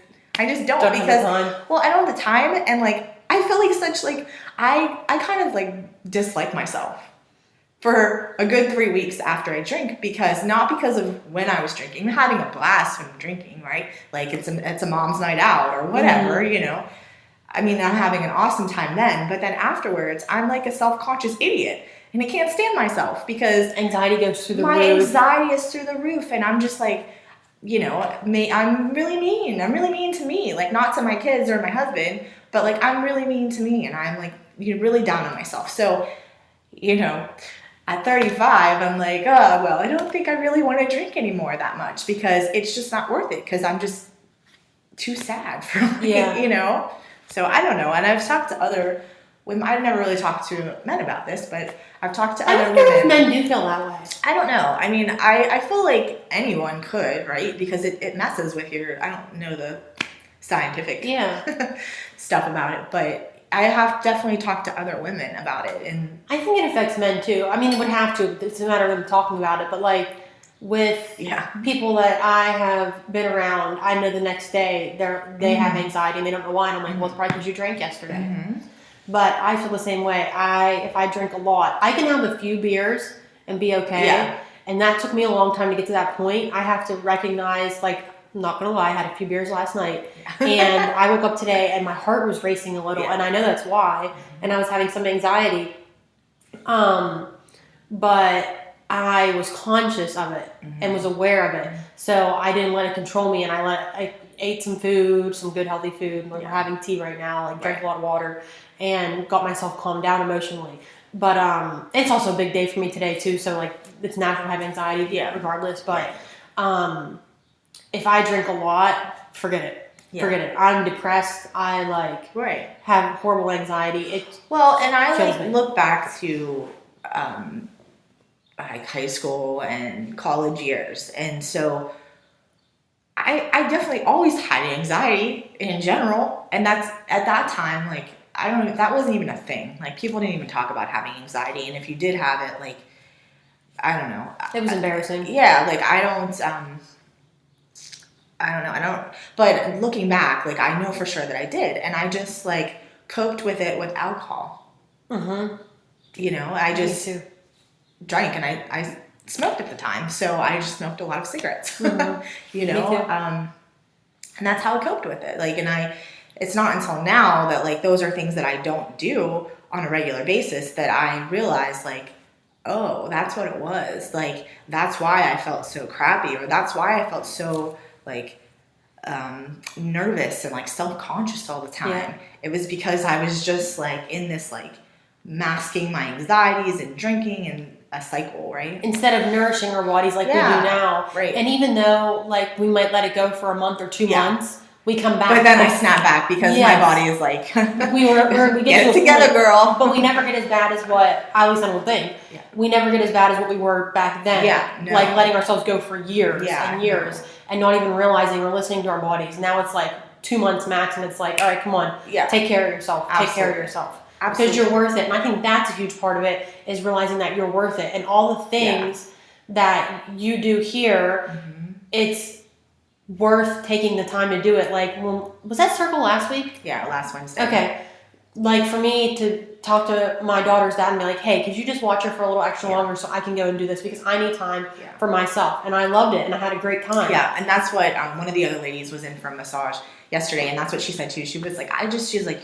don't because well, I don't have the time, and like I feel like such like I kind of like dislike myself for a good 3 weeks after I drink, because not because of when I was drinking, I'm having a blast when I'm drinking, right? Like it's a mom's night out or whatever, I mean, I'm having an awesome time then, but then afterwards, I'm like a self-conscious idiot. And I can't stand myself because anxiety goes through the roof. My anxiety is through the roof, and I'm just like, I'm really mean. I'm really mean to me, like not to my kids or my husband, but like I'm really mean to me, and I'm like really down on myself. So, at 35, I'm like, oh, well, I don't think I really want to drink anymore that much because it's just not worth it because I'm just too sad for So I don't know. And I've talked to other women. I've never really talked to men about this, but I've talked to other women. I wonder if men do feel that way. I don't know. I mean, I feel like anyone could, right? Because it messes with your, I don't know the scientific stuff about it, but I have definitely talked to other women about it. And I think it affects men too. I mean, it would have to. It's a matter of them talking about it, but like with people that I have been around, I know the next day they have anxiety and they don't know why. And I'm like, well, it's probably because you drank yesterday. But I feel the same way. If I drink a lot, I can have a few beers and be okay. Yeah. And that took me a long time to get to that point. I have to recognize, like, I'm not going to lie, I had a few beers last night. And I woke up today and my heart was racing a little. And I know that's why. And I was having some anxiety. But I was conscious of it and was aware of it. So I didn't let it control me, and I ate some food, some good healthy food. We're having tea right now, like drank a lot of water, and got myself calmed down emotionally. But it's also a big day for me today too, so like it's natural to have anxiety regardless. But if I drink a lot, forget it. Yeah. Forget it. I'm depressed. I have horrible anxiety. And I look back to like high school and college years, and so I definitely always had anxiety in general, and that's at that time like I don't know, that wasn't even a thing. Like people didn't even talk about having anxiety, and if you did have it, like I don't know, it was embarrassing. Yeah, like I don't know. But looking back, like I know for sure that I did, and I just like coped with it with alcohol. I just drank, and I smoked at the time, so I just smoked a lot of cigarettes. And that's how I coped with it. Like, and it's not until now that like those are things that I don't do on a regular basis that I realize like, oh, that's what it was. Like that's why I felt so crappy, or that's why I felt so like nervous and like self-conscious all the time. Yeah. It was because I was just like in this like masking my anxieties and drinking and a cycle, right? Instead of nourishing our bodies like we do now. Right. And even though like we might let it go for a month or 2 months, we come back. But then I snap back because my body is like, we get it together, girl. But we never get as bad as what, at least I don't think, we never get as bad as what we were back then. Yeah, no. Like letting ourselves go for years and years and not even realizing or listening to our bodies. Now it's like 2 months max, and it's like, all right, come on, take care of yourself. Absolutely. Take care of yourself. Absolutely. Because you're worth it. And I think that's a huge part of it, is realizing that you're worth it. And all the things that you do here, it's worth taking the time to do it. Like, was that circle last week? Yeah, last Wednesday. Okay. Like for me to talk to my daughter's dad and be like, hey, could you just watch her for a little extra longer so I can go and do this, because I need time for myself. And I loved it, and I had a great time. Yeah, and that's what one of the other ladies was in for a massage yesterday, and that's what she said too. She was like, she's like,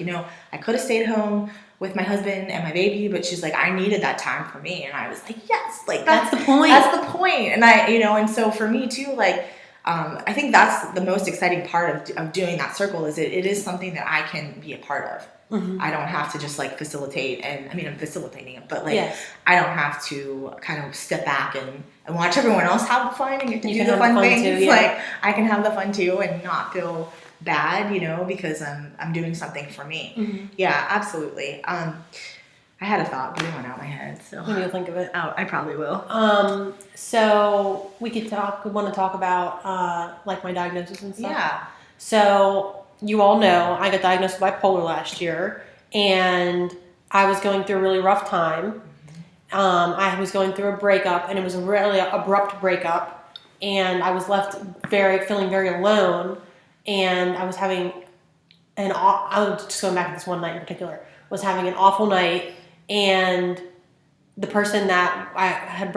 I could have stayed home with my husband and my baby, but she's like, I needed that time for me. And I was like, yes, like That's the point. That's the point. And and so for me too, like, I think that's the most exciting part of doing that circle is it is something that I can be a part of. Mm-hmm. I don't have to just like facilitate, and I mean, I'm facilitating it, but like, I don't have to kind of step back and watch everyone else have the fun and get to do the fun things. Too, yeah. Like, I can have the fun too and not feel bad, because I'm doing something for me. Mm-hmm. Yeah, absolutely. I had a thought, but it went out my head. So maybe you'll think of it. Oh, I probably will. So we want to talk about like my diagnosis and stuff. Yeah. So you all know I got diagnosed with bipolar last year, and I was going through a really rough time. I was going through a breakup, and it was a really abrupt breakup, and I was left feeling very alone, and I was having I was just going back to this one night in particular, was having an awful night. And the person that I had he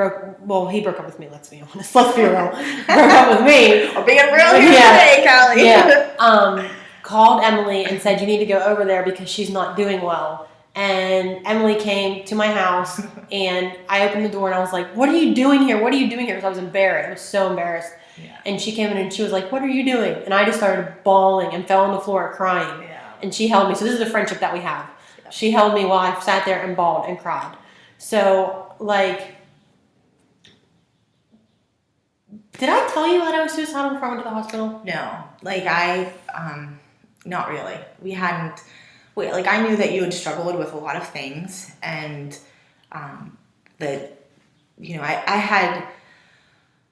broke up with me, let's be honest, let's be real, broke up with me. We're being real here today, Callie. Yeah. Called Emily and said, you need to go over there because she's not doing well. And Emily came to my house, and I opened the door, and I was like, what are you doing here? What are you doing here? Because I was embarrassed. I was so embarrassed. Yeah. And she came in, and she was like, what are you doing? And I just started bawling and fell on the floor crying. Yeah. And she held me. So this is the friendship that we have. She held me while I sat there and bawled and cried. So, like, did I tell you that I was suicidal before I went to the hospital? No. Like, not really. I knew that you had struggled with a lot of things, and that, I had,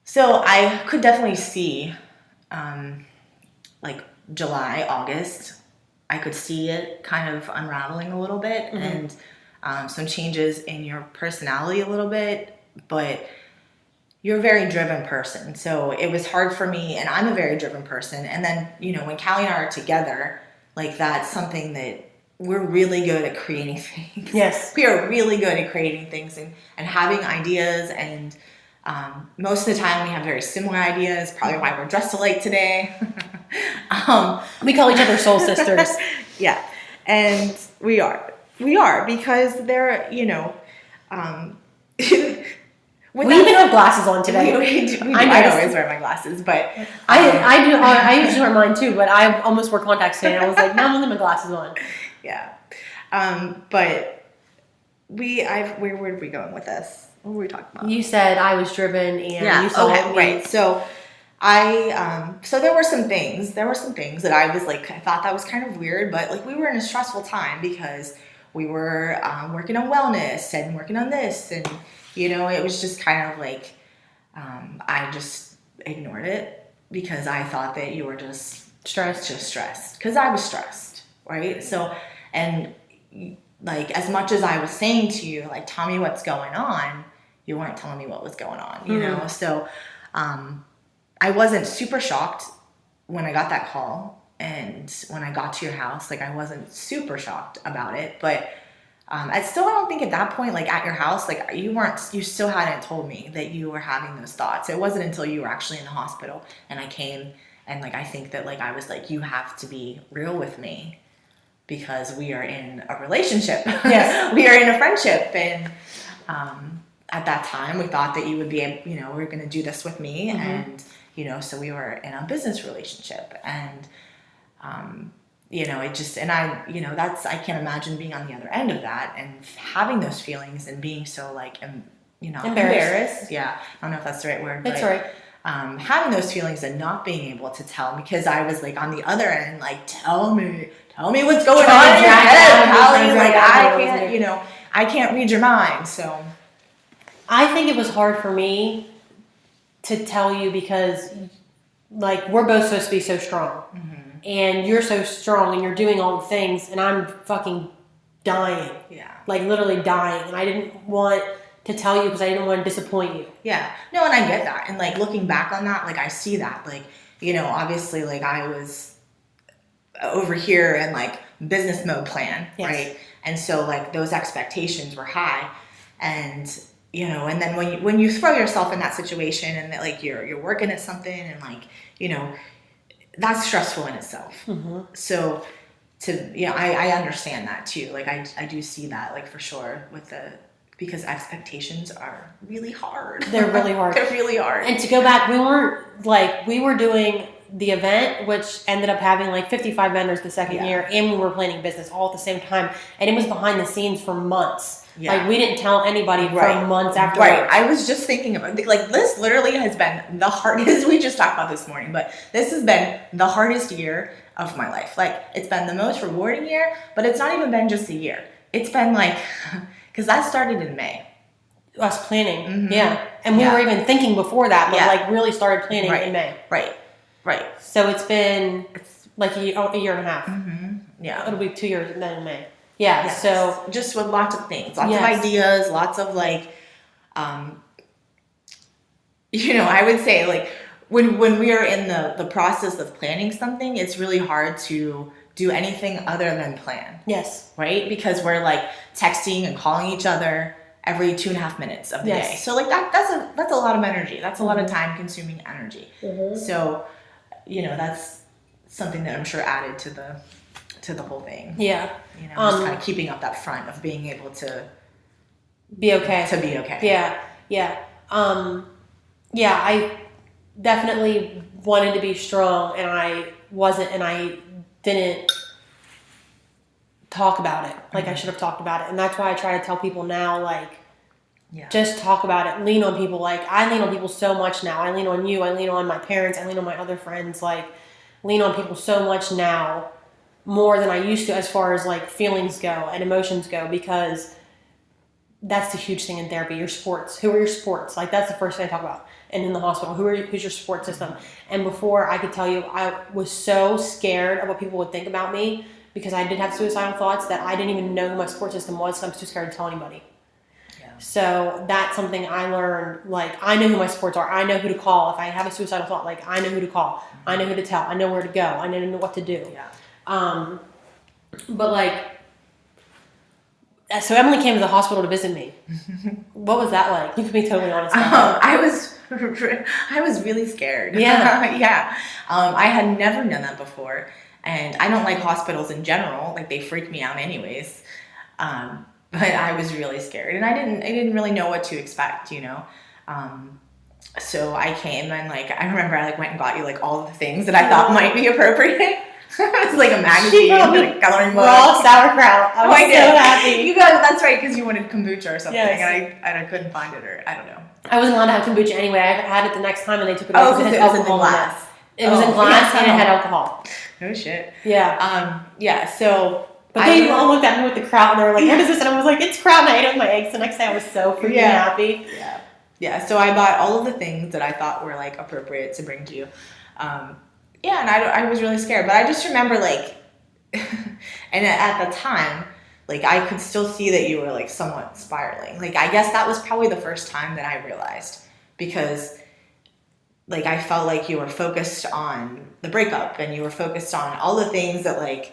so I could definitely see, like, July, August, I could see it kind of unraveling a little bit, mm-hmm. and some changes in your personality a little bit, but you're a very driven person. So it was hard for me, and I'm a very driven person. And then, when Callie and I are together, like, that's something that we're really good at creating things. Yes. We are really good at creating things and having ideas, and most of the time we have very similar ideas, probably why we're dressed alike today. We call each other soul sisters. Yeah. And we are because they're, we even have glasses on today. I always wear my glasses, but I usually wear mine too, but I almost wore contacts today, and I was like, no, I'm leaving my glasses on. Yeah. But where were we going with this? What were we talking about? You said I was driven, and you saw me. Right. So so there were some things that I was like, I thought that was kind of weird, but like, we were in a stressful time because we were working on wellness and working on this, and it was just kind of like, I just ignored it because I thought that you were just stressed because I was stressed, right? So, and like, as much as I was saying to you, like, tell me what's going on, you weren't telling me what was going on, you know? So, I wasn't super shocked when I got that call, and when I got to your house, like, I wasn't super shocked about it, but I don't think at that point, like, at your house, like, you still hadn't told me that you were having those thoughts. It wasn't until you were actually in the hospital and I came, and like, I think that, like, I was like, you have to be real with me because we are in a relationship. Yes. We are in a friendship, and at that time we thought that you would be, we're going to do this with me, mm-hmm. and so we were in a business relationship, and it just, and I can't imagine being on the other end of that and having those feelings and being so, like, embarrassed. Yeah. I don't know if that's the right word. That's right. Having those feelings and not being able to tell, because I was like on the other end, like, tell me what's going on in your head, Callie. Like, I can't read your mind. So I think it was hard for me to tell you because, like, we're both supposed to be so strong. Mm-hmm. And you're so strong, and you're doing all the things, and I'm fucking dying. Yeah. Like, literally dying. And I didn't want to tell you because I didn't want to disappoint you. Yeah. No, and I get that. And, like, looking back on that, like, I see that. Like, obviously, like, I was over here in, like, business mode plan, yes. Right? And so, like, those expectations were high. And, and then when you throw yourself in that situation, and that, like, you're working at something, and, like, that's stressful in itself. Mm-hmm. So I understand that too. Like I do see that, like, for sure, because expectations are really hard. They're really hard. They're really hard. And to go back, we were doing the event, which ended up having like 55 vendors the second year, and we were planning business all at the same time. And it was behind the scenes for months. Yeah. Like, we didn't tell anybody for months afterwards. Right. I was just thinking about, like, this literally has been the hardest, we just talked about this morning, but this has been the hardest year of my life. Like, it's been the most rewarding year, but it's not even been just a year. It's been like, because that started in May. Us planning, yeah. And we were even thinking before that, but like really started planning in May. Right. So it's been like a year and a half. Yeah. It'll be 2 years and then in May. Yeah, yes. So just with lots of things, lots of ideas, lots of like, I would say, like, when we are in the process of planning something, it's really hard to do anything other than plan. Yes. Right? Because we're like texting and calling each other every 2.5 minutes of the day. So like that's a lot of energy. That's a lot of time consuming energy. So, that's something that I'm sure added to the whole thing. Yeah. Just kind of keeping up that front of being able to be okay. Yeah. I definitely wanted to be strong, and I wasn't, and I didn't talk about it like I should have talked about it. And that's why I try to tell people now, like, just talk about it. Lean on people. Like, I lean on people so much now. I lean on you. I lean on my parents. I lean on my other friends. Like, lean on people so much now, more than I used to, as far as like feelings go and emotions go, because that's the huge thing in therapy. Your supports. Who are your supports? Like, that's the first thing I talk about. And in the hospital, who's your support system? And before, I could tell you, I was so scared of what people would think about me, because I did have suicidal thoughts, that I didn't even know who my support system was, so I was too scared to tell anybody. So that's something I learned. Like, I know who my supports are. I know who to call if I have a suicidal thought. Like, I know who to call. I know who to tell. I know where to go. I know what to do. But like, so Emily came to the hospital to visit me. What was that like? You can be totally honest about it. I was really scared. Yeah. I had never done that before, and I don't like hospitals in general. Like, they freak me out anyways. But I was really scared, and I didn't really know what to expect, So I came, and like, I remember I like went and got you like all of the things that I thought might be appropriate. It was like a magazine, like coloring book, raw sauerkraut. I was so happy. You guys, that's right, because you wanted kombucha or something, yes. and I couldn't find it, or I don't know. I wasn't allowed to have kombucha anyway. I had it the next time, and they took it out because it was in glass. It was in glass, and it had alcohol. No shit. Yeah. So. But they all looked at me with the kraut, and they were like, what is this? And I was like, it's kraut, and I ate it with my eggs. The next day I was so freaking happy. Yeah, so I bought all of the things that I thought were like appropriate to bring to you. And I was really scared. But I just remember, like, and at the time, like, I could still see that you were like somewhat spiraling. Like, I guess that was probably the first time that I realized, because like, I felt like you were focused on the breakup, and you were focused on all the things that, like,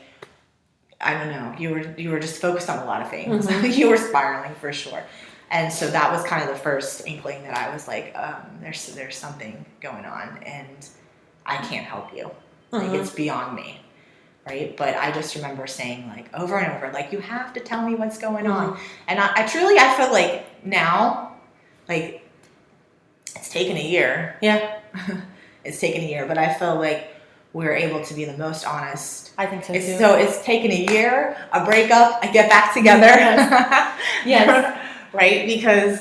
I don't know, you were just focused on a lot of things. You were spiraling for sure. And so that was kind of the first inkling that I was like, there's something going on, and I can't help you. Like, it's beyond me, right? But I just remember saying, like, over and over, like, you have to tell me what's going on. And I truly feel like now, like, it's taken a year. Yeah. It's taken a year, but I feel like we're able to be the most honest. I think so, too. So it's taken a year, a breakup, a get back together. Yes. Right? Because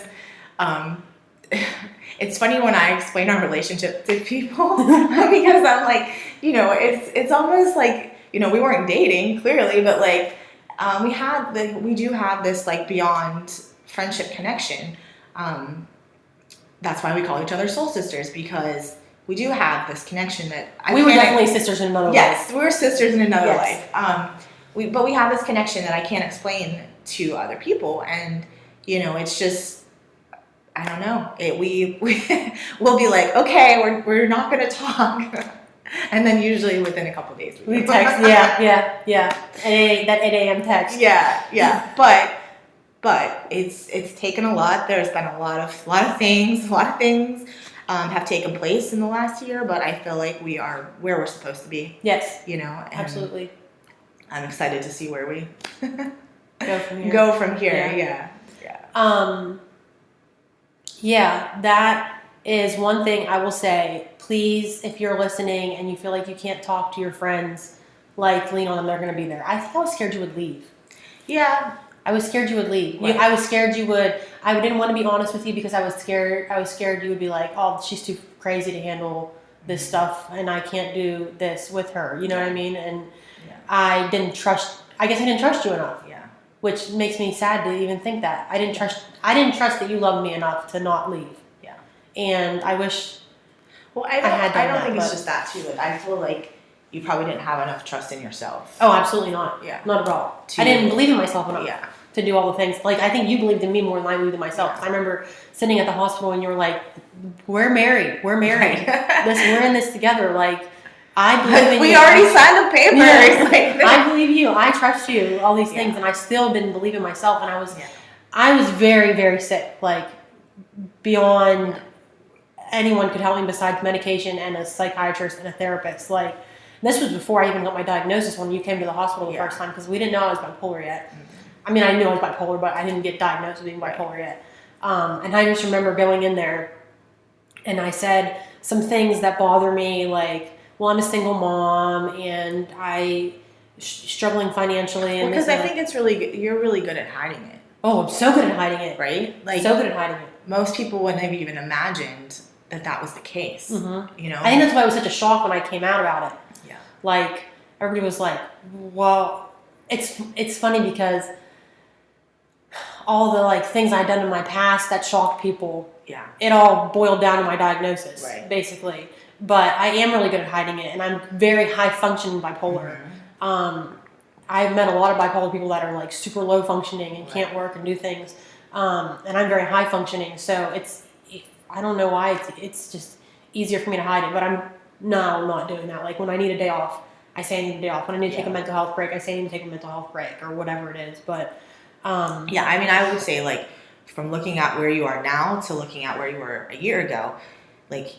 it's funny when I explain our relationship to people, because I'm like, it's almost like, we weren't dating, clearly, but like, we do have this like beyond friendship connection. That's why we call each other soul sisters, because we do have this connection that we were definitely sisters in another life. Yes, we were sisters in another life. But we have this connection that I can't explain to other people, and it's just, I don't know. We'll be like, okay, we're not going to talk, and then usually within a couple of days we text. Yeah. That 8 a.m. text. Yeah. But it's taken a lot. There's been a lot of things have taken place in the last year, but I feel like we are where we're supposed to be. Yes. And absolutely. I'm excited to see where we Go from here. Yeah. Yeah, that is one thing I will say. Please, if you're listening and you feel like you can't talk to your friends, like, lean on them, they're going to be there. I think I was scared you would leave. Yeah. I was scared you would leave. Right. I was scared you would. I didn't want to be honest with you because I was scared. I was scared you would be like, "Oh, she's too crazy to handle this stuff, and I can't do this with her." You know what I mean? And I didn't trust. I guess I didn't trust you enough. Yeah. Which makes me sad to even think that. I didn't trust that you loved me enough to not leave. Yeah. And I wish. Well, I don't think it's just that too. Like, I feel like you probably didn't have enough trust in yourself. Oh, absolutely not. Yeah. Not at all. I didn't believe in myself enough. Yeah. To do all the things. Like, I think you believed in me more than I believed in myself. Yeah. I remember sitting at the hospital and you were like, we're married. We're in this together. Like, I believe in we you. already signed the papers. Yeah. I believe you. I trust you. All these things. And I still didn't believe in myself. And I was very, very sick. Like, beyond anyone could help me besides medication and a psychiatrist and a therapist. Like, this was before I even got my diagnosis when you came to the hospital the first time, because we didn't know I was bipolar yet. Mm-hmm. I mean, I knew I was bipolar, but I didn't get diagnosed with being bipolar yet. And I just remember going in there, and I said some things that bother me, like, well, I'm a single mom, and I struggling financially. And because I think it's really good. You're really good at hiding it. Oh, I'm so good at hiding it. Right? Like, so good at hiding it. Most people wouldn't have even imagined that was the case. Mm-hmm. You know? I think that's why it was such a shock when I came out about it. Yeah. Like, everybody was like, well, it's funny because all the, like, things I'd done in my past that shocked people, it all boiled down to my diagnosis, basically. But I am really good at hiding it, and I'm very high functioning bipolar. Mm-hmm. I've met a lot of bipolar people that are, like, super low functioning and can't work and do things, and I'm very high functioning. So I don't know why it's just easier for me to hide it. But I'm not doing that. Like, when I need a day off, I say I need a day off. When I need to take a mental health break, I say I need to take a mental health break or whatever it is. But I mean, I would say, like, from looking at where you are now to looking at where you were a year ago, like,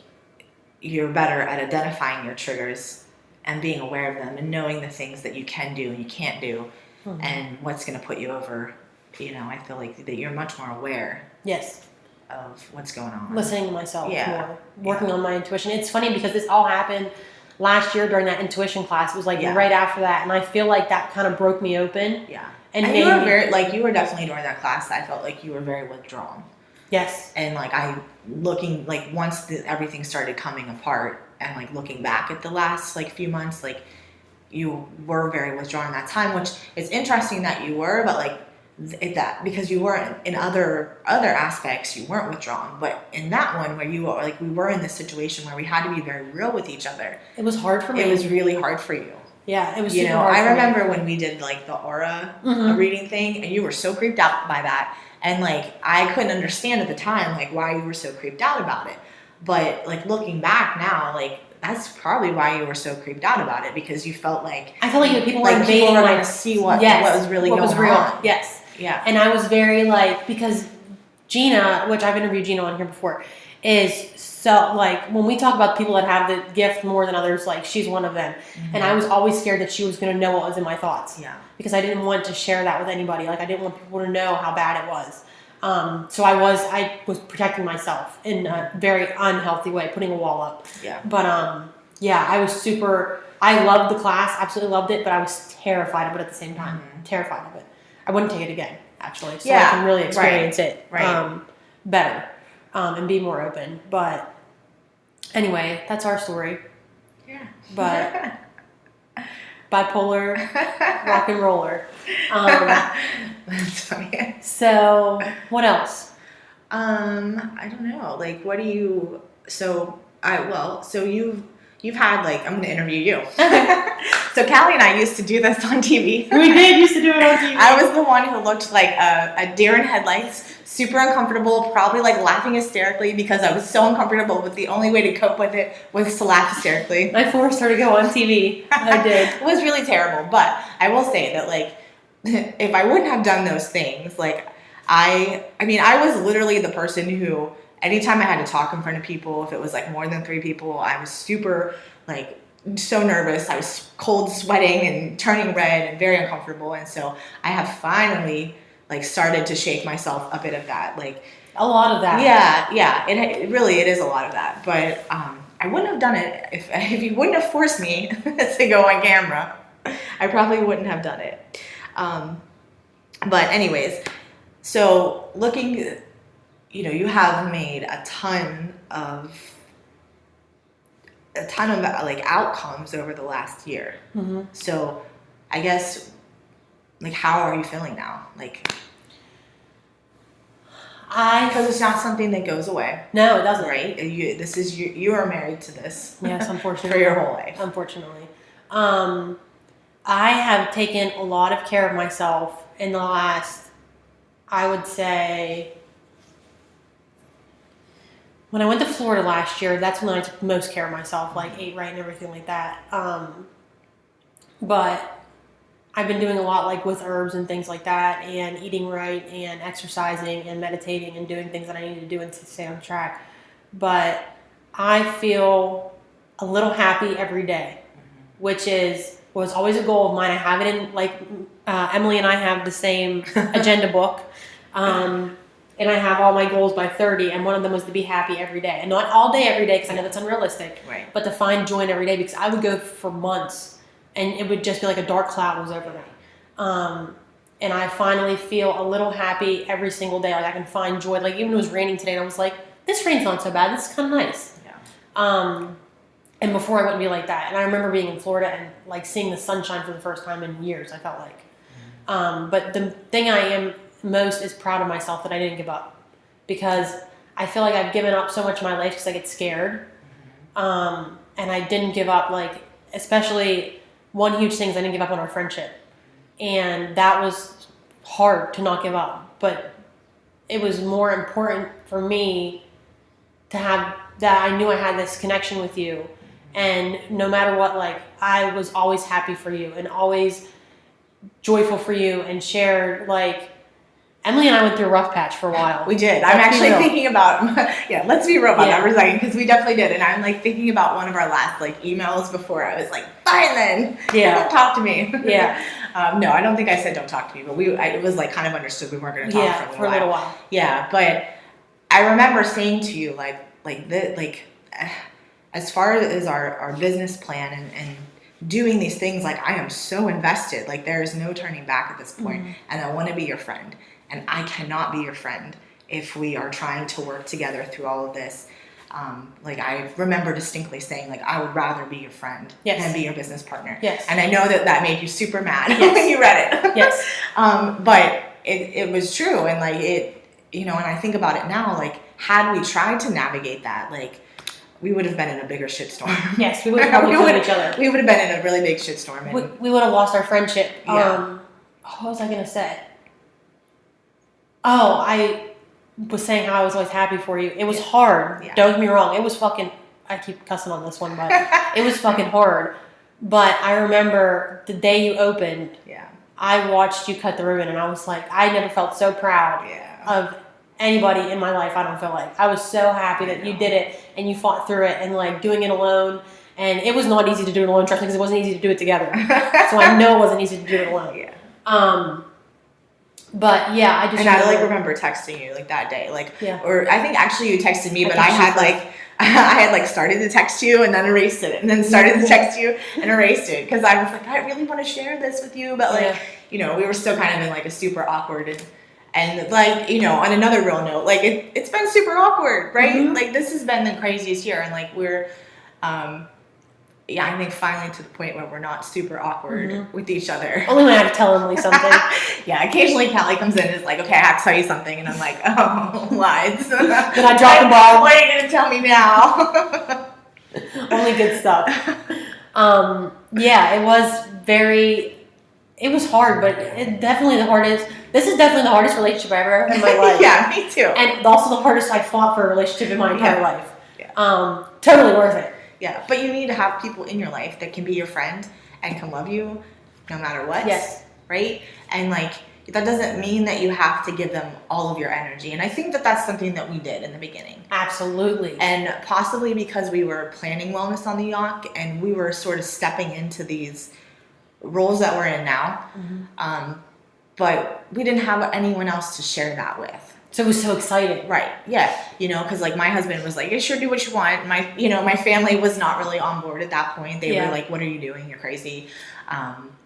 you're better at identifying your triggers and being aware of them and knowing the things that you can do and you can't do, and what's going to put you over. You know, I feel like that you're much more aware. Yes. Of what's going on. Listening to myself more. Working on my intuition. It's funny because this all happened last year during that intuition class. It was like right after that, and I feel like that kind of broke me open. Yeah. And you were you were definitely during that class, I felt like you were very withdrawn. Yes. And like once everything started coming apart, and like looking back at the last like few months, like you were very withdrawn in that time, which is interesting that you were, but like because you weren't in other aspects, you weren't withdrawn, but in that one where you were like, we were in this situation where we had to be very real with each other. It was hard for me. It was really hard for you. Yeah, it was. You know, I remember when we did like the aura reading thing, and you were so creeped out by that, and like I couldn't understand at the time like why you were so creeped out about it. But like looking back now, like that's probably why you were so creeped out about it, because you felt like people were invading, going to see what was really going on. Yes. Yeah. And I was very like, because Gina, which I've interviewed Gina on here before, is so like, when we talk about people that have the gift more than others, like she's one of them. Mm-hmm. And I was always scared that she was going to know what was in my thoughts. Yeah. Because I didn't want to share that with anybody. Like I didn't want people to know how bad it was. So I was protecting myself in a very unhealthy way, putting a wall up. Yeah. But I was I loved the class, absolutely loved it, but I was terrified of it at the same time. Mm-hmm. Terrified of it. I wouldn't take it again, actually. So I can really experience it better and be more open. But anyway, that's our story. Yeah. But bipolar, rock and roller. That's funny. So what else? I don't know. Like, what do you? So you've had like, I'm going to interview you. Okay. So Callie and I used to do this on TV. We did used to do it on TV. I was the one who looked like a deer in headlights, super uncomfortable, probably like laughing hysterically because I was so uncomfortable, but the only way to cope with it was to laugh hysterically. I forced her to go on TV. I did. It was really terrible, but I will say that like, if I wouldn't have done those things, like I was literally the person who, anytime I had to talk in front of people, if it was like more than 3 people, I was super like so nervous. I was cold sweating and turning red and very uncomfortable. And so I have finally like started to shake myself a bit of that. Like a lot of that. Yeah. It really is a lot of that. But I wouldn't have done it if you wouldn't have forced me to go on camera. I probably wouldn't have done it. But anyways, so looking, you have made a ton of like outcomes over the last year. Mm-hmm. So I guess, like, how are you feeling now? Like, because it's not something that goes away. No, it doesn't. Right? You are married to this. Yes, unfortunately. For your whole life. Unfortunately. I have taken a lot of care of myself in the last, I would say, when I went to Florida last year, that's when I took most care of myself, like ate right and everything like that. But I've been doing a lot like with herbs and things like that, and eating right and exercising and meditating and doing things that I need to do and to stay on track. But I feel a little happy every day, which was always a goal of mine. I have it in, like, Emily and I have the same agenda book. And I have all my goals by 30, and one of them was to be happy every day. And not all day every day, because I know that's unrealistic, right. But to find joy in every day, because I would go for months, and it would just be like a dark cloud was over me. And I finally feel a little happy every single day. Like, I can find joy. Like, even when it was raining today, and I was like, this rain's not so bad. This is kind of nice. Yeah. And before I wouldn't be like that. And I remember being in Florida and, like, seeing the sunshine for the first time in years, I felt like. But the thing I am most is proud of myself that I didn't give up, because I feel like I've given up so much of my life because I get scared. And I didn't give up, like, especially one huge thing is I didn't give up on our friendship. And that was hard to not give up. But it was more important for me to have that. I knew I had this connection with you. And no matter what, like, I was always happy for you and always joyful for you, and shared, like, Emily and I went through a rough patch for a while. We did. I'm actually thinking about, let's be real about that for a second, because we definitely did. And I'm, like, thinking about one of our last, like, emails before. I was like, fine then. Yeah. Don't talk to me. Yeah. No, I don't think I said don't talk to me, but it was, like, kind of understood we weren't going to talk for a little while. Yeah, but I remember saying to you, as far as our business plan and doing these things, like, I am so invested. Like, there is no turning back at this point, and I want to be your friend. And I cannot be your friend if we are trying to work together through all of this. Like, I remember distinctly saying, like, I would rather be your friend than be your business partner. Yes. And I know that made you super mad when you read it. Yes. But it was true. And, like, and I think about it now, like, had we tried to navigate that, like, we would have been in a bigger shitstorm. Yes, we would have probably killed each other. We would have been in a really big shitstorm. And we would have lost our friendship. Yeah. What was I going to say? Oh, I was saying how I was always happy for you. It was hard. Yeah. Don't get me wrong. It was fucking, I keep cussing on this one, but it was fucking hard. But I remember the day you opened, I watched you cut the ribbon, and I was like, I never felt so proud of anybody in my life. I don't feel like. I was so happy that you did it, and you fought through it, and, like, doing it alone. And it was not easy to do it alone, trust me, because it wasn't easy to do it together. So I know it wasn't easy to do it alone. Yeah. But yeah, I just remember texting you, like, that day, like, or I think actually you texted me, but I had started to text you and then erased it, and then started to text you and erased it, because I was like, I really want to share this with you, but, like, we were still kind of in, like, a super awkward and like, on another real note, like, it's been super awkward, right? Mm-hmm. Like, this has been the craziest year, and, like, we're I think finally to the point where we're not super awkward with each other. Only when I have to tell Emily something. Occasionally Callie comes in and is like, okay, I have to tell you something. And I'm like, oh, lies. Did I drop the ball? What are you going to tell me now? Only good stuff. It was hard, but this is definitely the hardest relationship I've ever had in my life. Yeah, me too. And also the hardest I fought for a relationship in my entire life. Yeah. Totally worth it. Yeah, but you need to have people in your life that can be your friend and can love you no matter what. Yes. Right? And, like, that doesn't mean that you have to give them all of your energy. And I think that that's something that we did in the beginning. Absolutely. And possibly because we were planning wellness on the yacht and we were sort of stepping into these roles that we're in now. But we didn't have anyone else to share that with. So it was so exciting. Right. Yeah. You know, because like my husband was like, "You sure do what you want." My family was not really on board at that point. They were like, "What are you doing? You're crazy."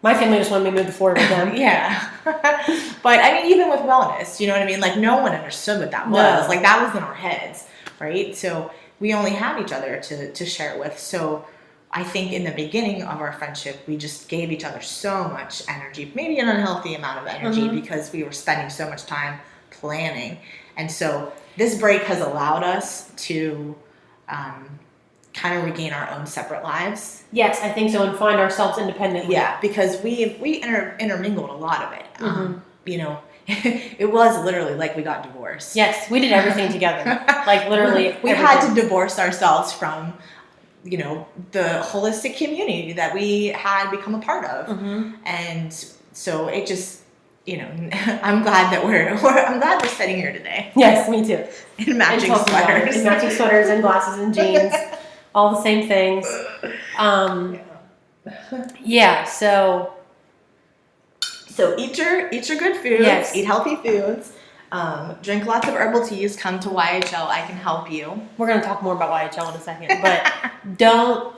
My family just wanted me to move forward with them. Yeah. But I mean, even with wellness, you know what I mean? Like no one understood what that was. No. Like that was in our heads, right? So we only had each other to share it with. So I think in the beginning of our friendship, we just gave each other so much energy, maybe an unhealthy amount of energy because we were spending so much time planning. And so this break has allowed us to kind of regain our own separate lives. Yes, I think so, and find ourselves independently. Yeah, because we intermingled a lot of it. You know, it was literally like we got divorced. Yes, we did everything together. Like literally we had to divorce ourselves from, you know, the holistic community that we had become a part of. And so it just, you know, I'm glad that I'm glad we're sitting here today. Yes, me too. In matching sweaters. In matching sweaters and glasses and jeans. All the same things. Yeah, so eat your good foods. Yes. Eat healthy foods. Drink lots of herbal teas. Come to YHL. I can help you. We're going to talk more about YHL in a second, but don't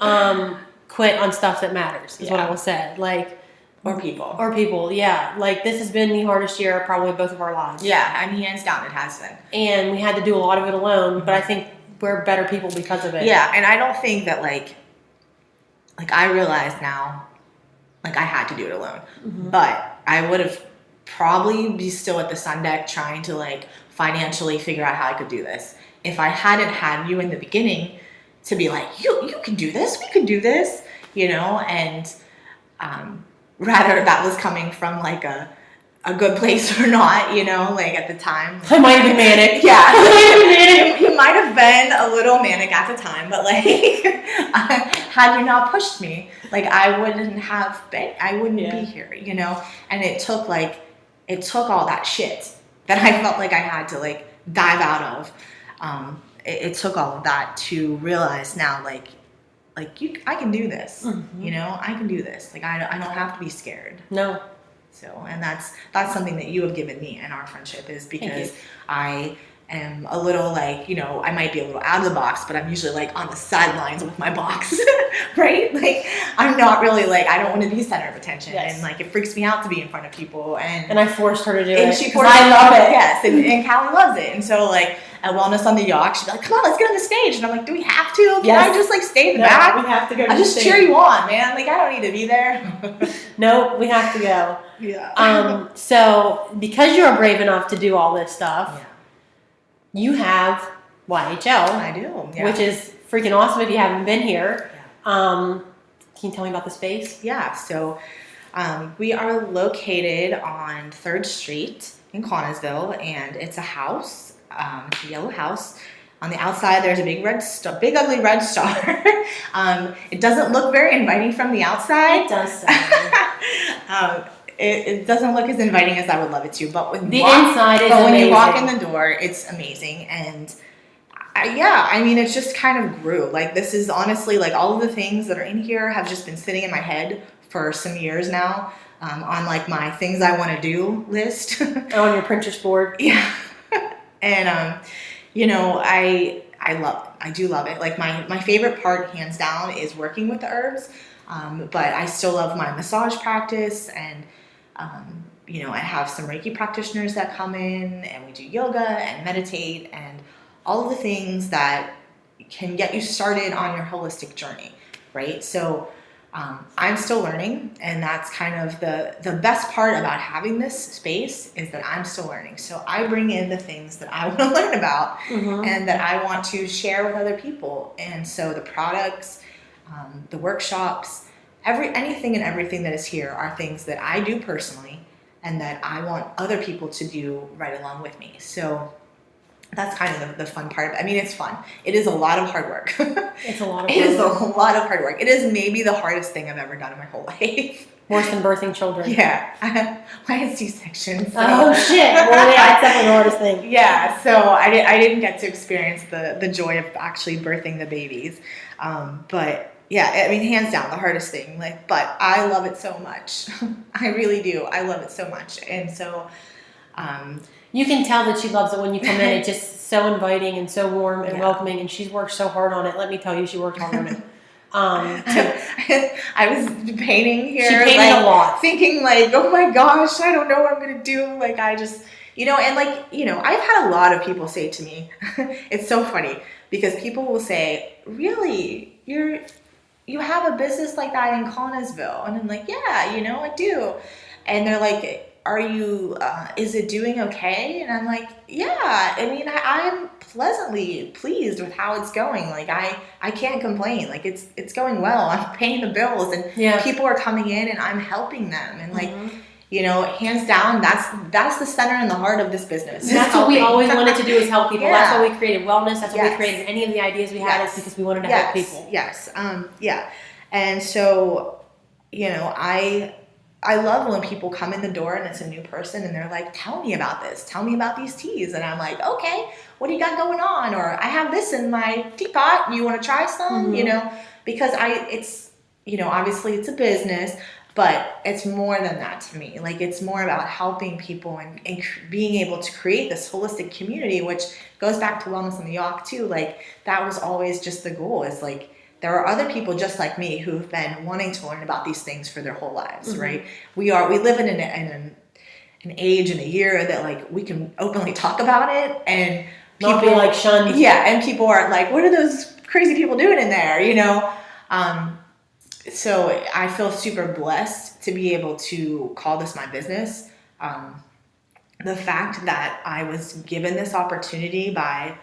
quit on stuff that matters is what I will say. Like, or people. Yeah. Like this has been the hardest year probably both of our lives. Yeah, I mean, hands down, it has been. And we had to do a lot of it alone, but I think we're better people because of it. Yeah, and I don't think that like I realize now, like I had to do it alone, but I would have probably be still at the sun deck trying to like financially figure out how I could do this if I hadn't had you in the beginning to be like, you can do this, we can do this, you know, and rather that was coming from like a good place or not, you know, like at the time. I might have been manic. Yeah. You might have been a little manic at the time, but like had you not pushed me, like I wouldn't be here, you know? And it took all that shit that I felt like I had to like dive out of. It took all of that to realize now, I can do this, you know, I can do this. Like I don't have to be scared. No. So, and that's something that you have given me in our friendship is because I am a little like, you know, I might be a little out of the box, but I'm usually like on the sidelines with my box, right? Like I'm not really like, I don't want to be center of attention. Yes. And like, it freaks me out to be in front of people. And I forced her to do and it. she forced I love it. Yes. And Callie loves it. And so like at Wellness on the Yacht, she'd be like, come on, let's get on the stage. And I'm like, do we have to? Can I just like stay in the back? We have to go to I just cheer you on, man. Like I don't need to be there. No, we have to go. Yeah. So because you're brave enough to do all this stuff, you have YHL. I do. Yeah. Which is freaking awesome if you haven't been here. Can you tell me about the space? Yeah. So we are located on 3rd Street in Connellsville, and it's a house, it's a yellow house. On the outside, there's a big ugly red star. It doesn't look very inviting from the outside. It does. It doesn't look as inviting as I would love it to, but when inside is when amazing. you walk in the door, it's amazing. And I mean, it just kind of grew. Like this is honestly like all of the things that are in here have just been sitting in my head for some years now, on like my things I want to do list. On your Pinterest board. Yeah. And you know, I do love it. Like my favorite part, hands down, is working with the herbs. But I still love my massage practice, and you know, I have some Reiki practitioners that come in, and we do yoga and meditate and all of the things that can get you started on your holistic journey, right? So I'm still learning, and that's kind of the best part about having this space is that I'm still learning. So I bring in the things that I want to learn about and that I want to share with other people. And so the products, the workshops, anything and everything that is here are things that I do personally and that I want other people to do right along with me. So that's kind of the fun part of it. I mean, it's fun. It is a lot of hard work. It's a lot of It is a lot of hard work. It is maybe the hardest thing I've ever done in my whole life. Worse than birthing children. Yeah. I had C-section. So. Oh, shit. Well, yeah, it's definitely the hardest thing. Yeah, so I didn't get to experience the joy of actually birthing the babies. But yeah, I mean, hands down, the hardest thing. But I love it so much. I really do. I love it so much. And so... you can tell that she loves it when you come in. It's just so inviting and so warm and welcoming, and she's worked so hard on it. Let me tell you, she worked hard on it. I was painting here. She painted a lot. Thinking oh my gosh, I don't know what I'm going to do. I just, and I've had a lot of people say to me, it's so funny because people will say, really, you have a business like that in Connellsville? And I'm like, yeah, I do. And they're like, are you, is it doing okay? And I'm like, yeah, I mean, I'm pleasantly pleased with how it's going. I can't complain. It's going well. I'm paying the bills and people are coming in and I'm helping them. And hands down, that's the center and the heart of this business. That's what we always wanted to do is help people. That's why we created wellness. That's why we created any of the ideas we had is because we wanted to help people. Yes. And so, I love when people come in the door and it's a new person and they're like, tell me about this. Tell me about these teas. And I'm like, okay, what do you got going on? Or I have this in my teapot. You want to try some? Because it's, obviously it's a business, but it's more than that to me. It's more about helping people and being able to create this holistic community, which goes back to Wellness on the Yacht too. That was always just the goal is there are other people just like me who've been wanting to learn about these things for their whole lives, right? We live in an age and a year that we can openly talk about it and people not be shunned. Yeah, and people are like, what are those crazy people doing in there? So I feel super blessed to be able to call this my business. The fact that I was given this opportunity by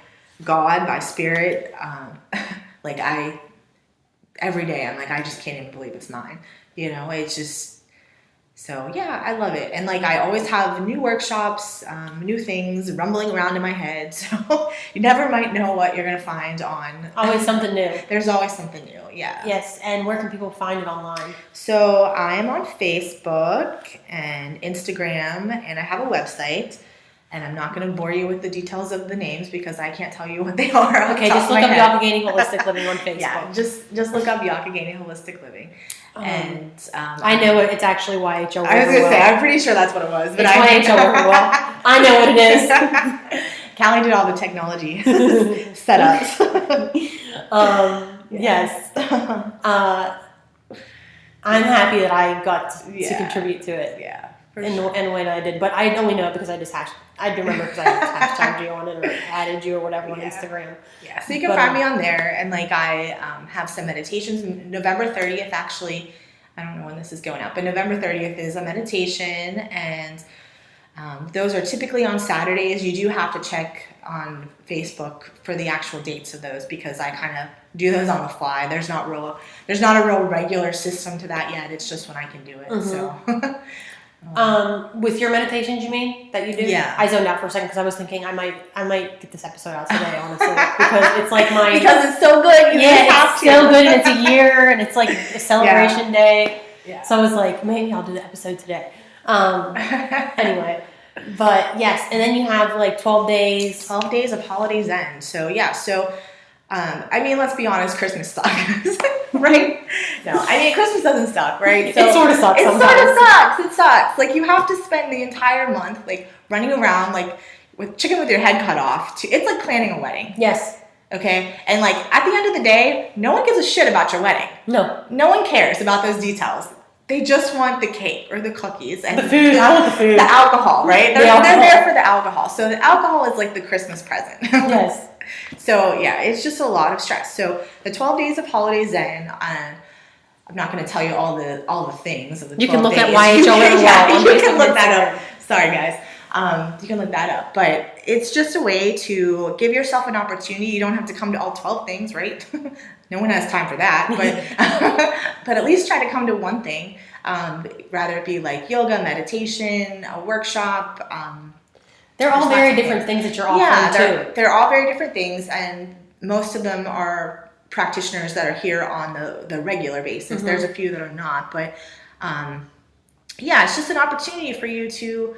God, by Spirit, every day I'm I just can't even believe it's mine. It's just, so yeah, I love it. And I always have new workshops, new things rumbling around in my head. So you never might know what you're going to find on. Always something new. There's always something new. Yeah. Yes. And where can people find it online? So I am on Facebook and Instagram and I have a website. And I'm not going to bore you with the details of the names because I can't tell you what they are. Okay, just look up Youghiogheny Holistic Living on Facebook. Yeah, just look up Youghiogheny Holistic Living. And I know it's actually YHO. I was going to say, I'm pretty sure that's what it was. But it's YHO well. I know what it is. Callie did all the technology setups. Yes. I'm happy that I got to contribute to it. Yeah. In the way that I did, but I only know it because I remember because I hashtagged you on it or added you or whatever on Instagram. Yeah, so you can find me on there, and I have some meditations. November 30th, actually, I don't know when this is going out, but November 30th is a meditation, and those are typically on Saturdays. You do have to check on Facebook for the actual dates of those because I kind of do those on the fly. There's not a real regular system to that yet. It's just when I can do it. Mm-hmm. So. With your meditations, you mean that you do? Yeah. I zoned out for a second because I was thinking I might get this episode out today, honestly, because it's my because it's so good. It's so good, and it's a year, and it's a celebration day. Yeah. So I was like, maybe I'll do the episode today. Anyway, but yes, and then you have 12 days. 12 days of holiday zen. So yeah, let's be honest, Christmas sucks, right? No, Christmas doesn't suck, right? So it sort of sucks sometimes. It sucks. You have to spend the entire month, running around, with chicken with your head cut off. It's like planning a wedding. Yes. Okay? And, at the end of the day, no one gives a shit about your wedding. No. No one cares about those details. They just want the cake or the cookies. And the food. I want the food. The alcohol, right? They're there for the alcohol. So the alcohol is the Christmas present. Yes. So, yeah, it's just a lot of stress. So, the 12 days of holiday zen, I'm not going to tell you all the things of the 12 days. You can look at YHO as well. You can look that up. Sorry, guys. You can look that up. But it's just a way to give yourself an opportunity. You don't have to come to all 12 things, right? No one has time for that. But at least try to come to one thing. Rather it be yoga, meditation, a workshop. They're all very different things that you're offering too. They're all very different things, and most of them are practitioners that are here on the regular basis. Mm-hmm. There's a few that are not, but yeah, it's just an opportunity for you to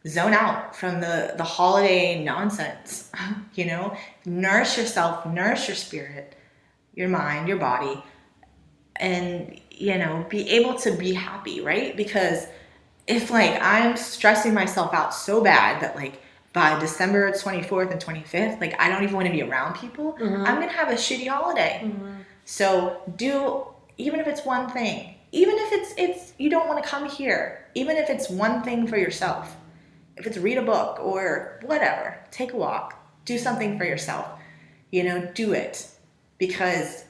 zone out from the holiday nonsense, nourish yourself, nourish your spirit, your mind, your body, and, be able to be happy, right? Because if like I'm stressing myself out so bad that like by December 24th and 25th, like I don't even want to be around people, I'm going to have a shitty holiday. So even if it's one thing, even if it's you don't want to come here, even if it's one thing for yourself, if it's read a book or whatever, take a walk, do something for yourself, do it, because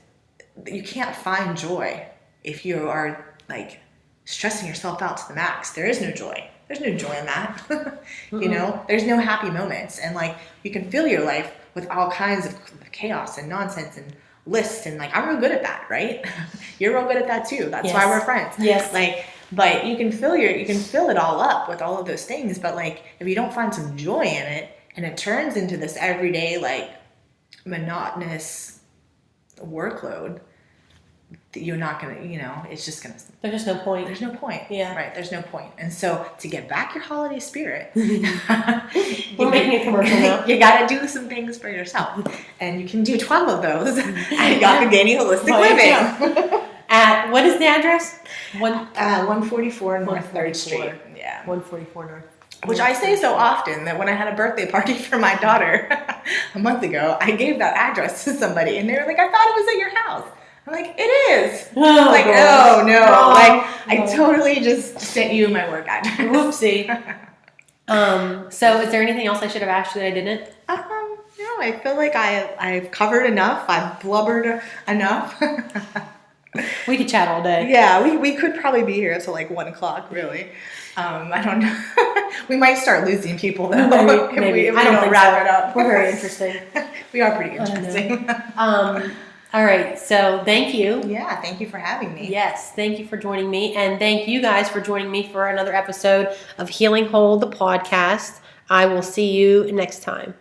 you can't find joy if you are like stressing yourself out to the max. There is no joy. There's no joy in that. There's no happy moments. And like you can fill your life with all kinds of chaos and nonsense and lists, and like I'm real good at that, right? You're real good at that too. That's why we're friends. Yes. But you can fill it all up with all of those things, but like if you don't find some joy in it and it turns into this everyday like monotonous workload, you're not gonna, it's just gonna. There's just no point. There's no point. Yeah. Right. There's no point. And so to get back your holiday spirit, we're making a commercial now. You got to do some things for yourself, and you can do 12 of those at Youghiogheny Holistic Living. At what is the address? 144 North 3rd Street. Yeah. 144 North. Which I say so often that when I had a birthday party for my daughter a month ago, I gave that address to somebody, and they were like, "I thought it was at your house." I'm like, "It is." Oh, like, God. oh no, I totally just sent you my work address. Whoopsie. So is there anything else I should have asked you that I didn't? No, I feel like I've covered enough. I've blubbered enough. We could chat all day. Yeah, we could probably be here until like 1 o'clock, really. I don't know. We might start losing people though. Maybe. If we don't wrap it up. We're very interesting. We are pretty interesting. All right. So thank you. Yeah. Thank you for having me. Yes. Thank you for joining me. And thank you guys for joining me for another episode of Healing Whole, the podcast. I will see you next time.